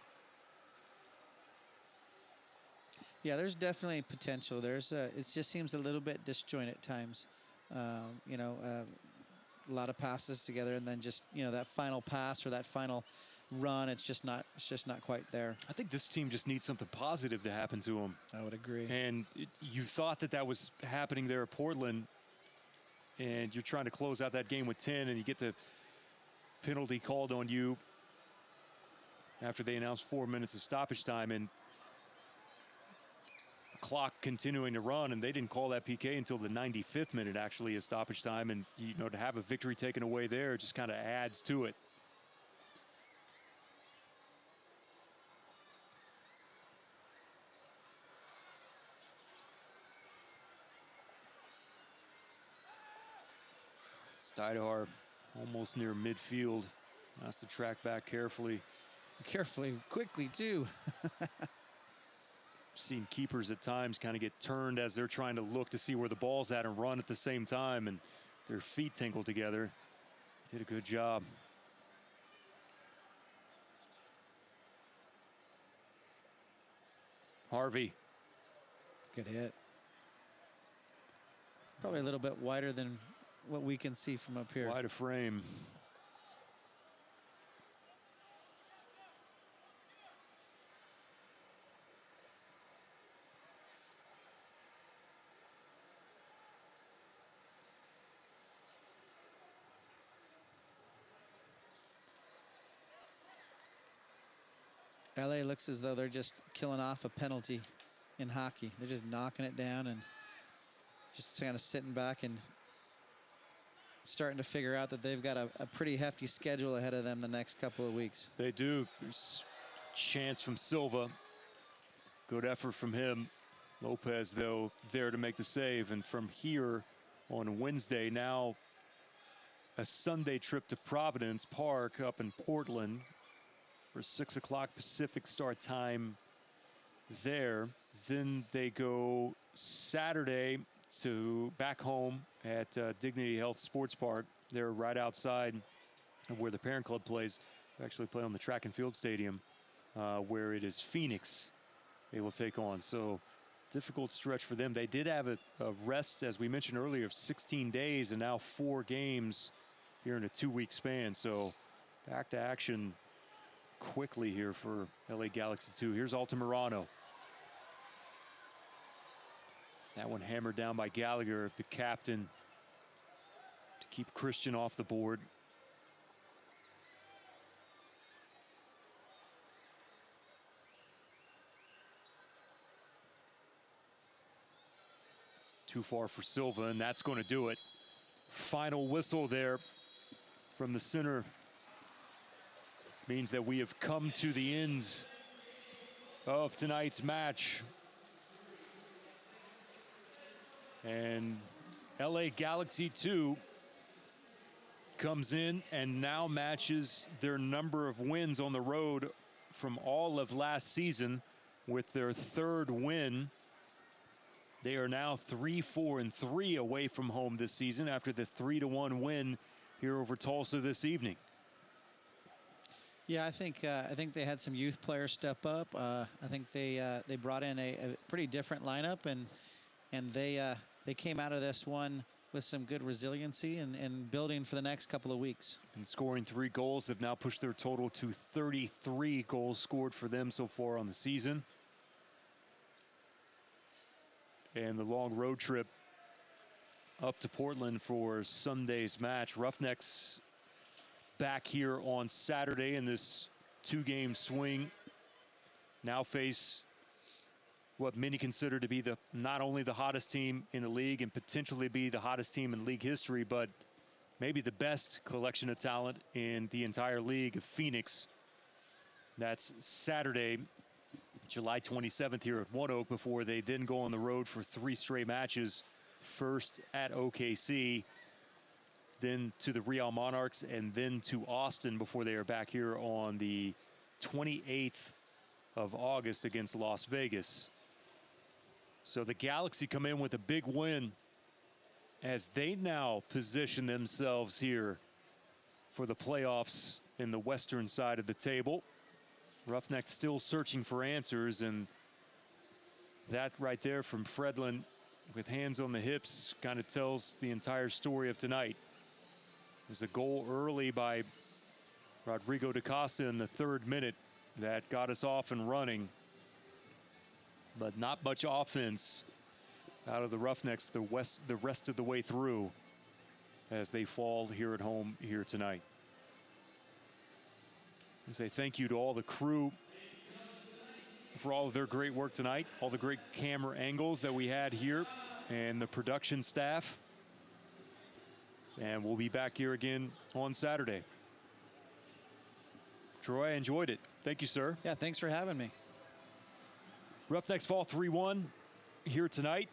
Yeah, there's definitely potential. It just seems a little bit disjointed at times. A lot of passes together, and then just that final pass or that final run, it's just not quite there. I think this team just needs something positive to happen to them. I would agree. And you thought that was happening there at Portland, and you're trying to close out that game with 10, and you get the penalty called on you after they announced 4 minutes of stoppage time, and clock continuing to run, and they didn't call that PK until the 95th minute actually is stoppage time. And to have a victory taken away there just kind of adds to it. Stidehar almost near midfield, has to track back carefully, quickly too. Seen keepers at times kind of get turned as they're trying to look to see where the ball's at and run at the same time, and their feet tingle together. Did a good job. Harvey. It's a good hit. Probably a little bit wider than what we can see from up here. Wide of frame. LA looks as though they're just killing off a penalty in hockey. They're just knocking it down and just kind of sitting back and starting to figure out that they've got a pretty hefty schedule ahead of them the next couple of weeks. They do. There's chance from Silva. Good effort from him. Lopez, though, there to make the save. And from here on Wednesday, now a Sunday trip to Providence Park up in Portland for 6 o'clock Pacific start time there. Then they go Saturday to back home at Dignity Health Sports Park. They're right outside of where the parent club plays. They actually play on the track and field stadium where it is Phoenix they will take on. So difficult stretch for them. They did have a rest, as we mentioned earlier, of 16 days and now 4 games here in a 2-week span. So back to action quickly here for LA Galaxy 2. Here's Altamirano. That one hammered down by Gallagher, the captain, to keep Christian off the board. Too far for Silva, and that's going to do it. Final whistle there from the center means that we have come to the end of tonight's match. And LA Galaxy 2 comes in and now matches their number of wins on the road from all of last season with their 3rd win. They are now 3-4-3 away from home this season after the 3-1 win here over Tulsa this evening. Yeah, I think they had some youth players step up. I think they brought in a pretty different lineup, and they came out of this one with some good resiliency and building for the next couple of weeks. And scoring 3 goals, they've now pushed their total to 33 goals scored for them so far on the season. And the long road trip up to Portland for Sunday's match. Roughnecks back here on Saturday in this 2-game swing. Now face what many consider to be not only the hottest team in the league and potentially be the hottest team in league history, but maybe the best collection of talent in the entire league of Phoenix. That's Saturday, July 27th here at One Oak, before they then go on the road for 3 straight matches. First at OKC, then to the Real Monarchs, and then to Austin before they are back here on the 28th of August against Las Vegas. So the Galaxy come in with a big win as they now position themselves here for the playoffs in the western side of the table. Roughnecks still searching for answers, and that right there from Fredlin with hands on the hips kind of tells the entire story of tonight. There's a goal early by Rodrigo da Costa in the 3rd minute that got us off and running, but not much offense out of the Roughnecks the rest of the way through as they fall here at home here tonight. I say thank you to all the crew for all of their great work tonight, all the great camera angles that we had here, and the production staff. And we'll be back here again on Saturday. Troy, I enjoyed it. Thank you, sir. Yeah, thanks for having me. Roughnecks fall 3-1 here tonight.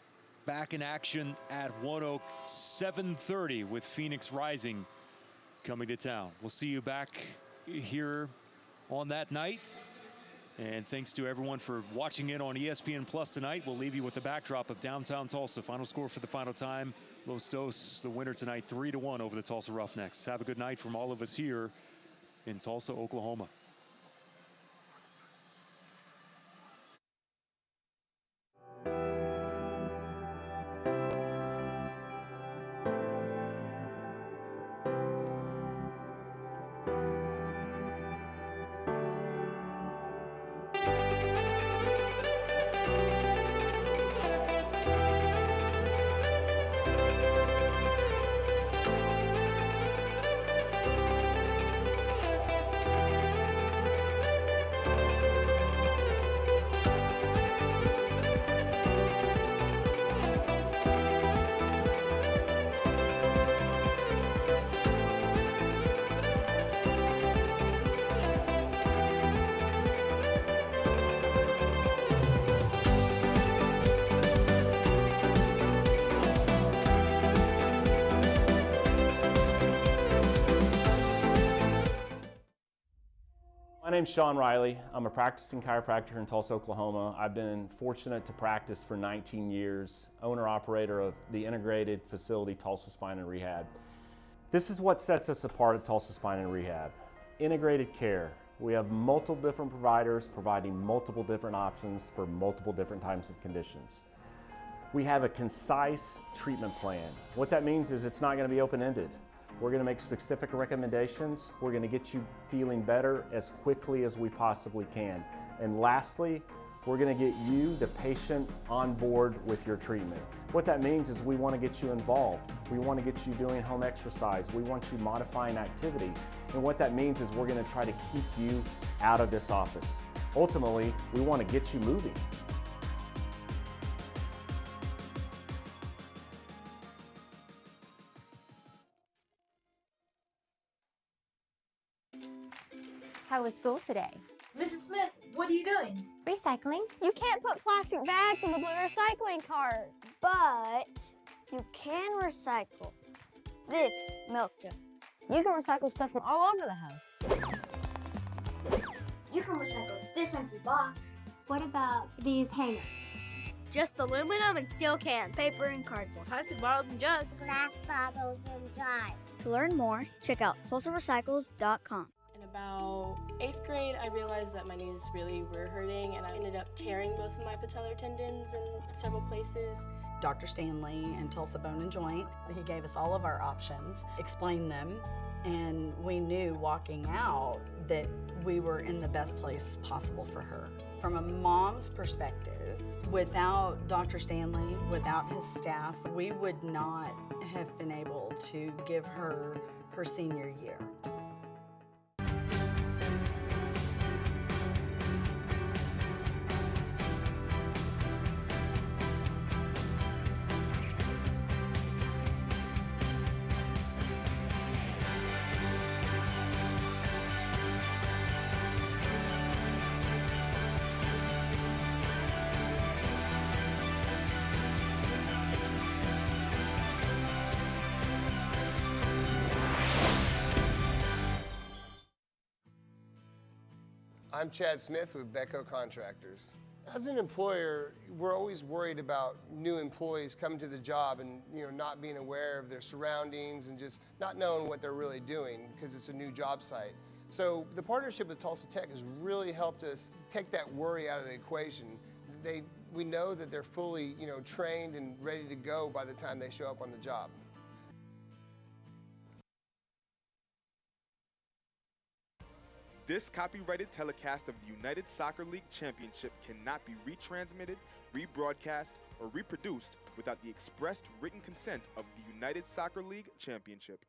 Back in action at One Oak, 7:30 with Phoenix Rising coming to town. We'll see you back here on that night. And thanks to everyone for watching in on ESPN Plus tonight. We'll leave you with the backdrop of downtown Tulsa. Final score for the final time. Los Dos, the winner tonight, 3-1 over the Tulsa Roughnecks. Have a good night from all of us here in Tulsa, Oklahoma. My name's Sean Riley. I'm a practicing chiropractor in Tulsa, Oklahoma. I've been fortunate to practice for 19 years, owner-operator of the integrated facility Tulsa Spine and Rehab. This is what sets us apart at Tulsa Spine and Rehab. Integrated care. We have multiple different providers providing multiple different options for multiple different types of conditions. We have a concise treatment plan. What that means is it's not going to be open-ended. We're going to make specific recommendations. We're going to get you feeling better as quickly as we possibly can. And lastly, we're going to get you, the patient, on board with your treatment. What that means is we want to get you involved. We want to get you doing home exercise. We want you modifying activity. And what that means is we're going to try to keep you out of this office. Ultimately, we want to get you moving. How was school today? Mrs. Smith, what are you doing? Recycling. You can't put plastic bags in the blue recycling cart, but you can recycle this milk jug. You can recycle stuff from all over the house. You can recycle this empty box. What about these hangers? Just aluminum and steel cans, paper and cardboard, plastic bottles and jugs, Glass bottles and jars. To learn more, check out TulsaRecycles.com. In about 8th grade, I realized that my knees really were hurting, and I ended up tearing both of my patellar tendons in several places. Dr. Stanley and Tulsa Bone and Joint, he gave us all of our options, explained them, and we knew walking out that we were in the best place possible for her. From a mom's perspective, without Dr. Stanley, without his staff, we would not have been able to give her her senior year. I'm Chad Smith with Becco Contractors. As an employer, we're always worried about new employees coming to the job and not being aware of their surroundings and just not knowing what they're really doing because it's a new job site. So the partnership with Tulsa Tech has really helped us take that worry out of the equation. We know that they're fully trained and ready to go by the time they show up on the job. This copyrighted telecast of the United Soccer League Championship cannot be retransmitted, rebroadcast, or reproduced without the expressed written consent of the United Soccer League Championship.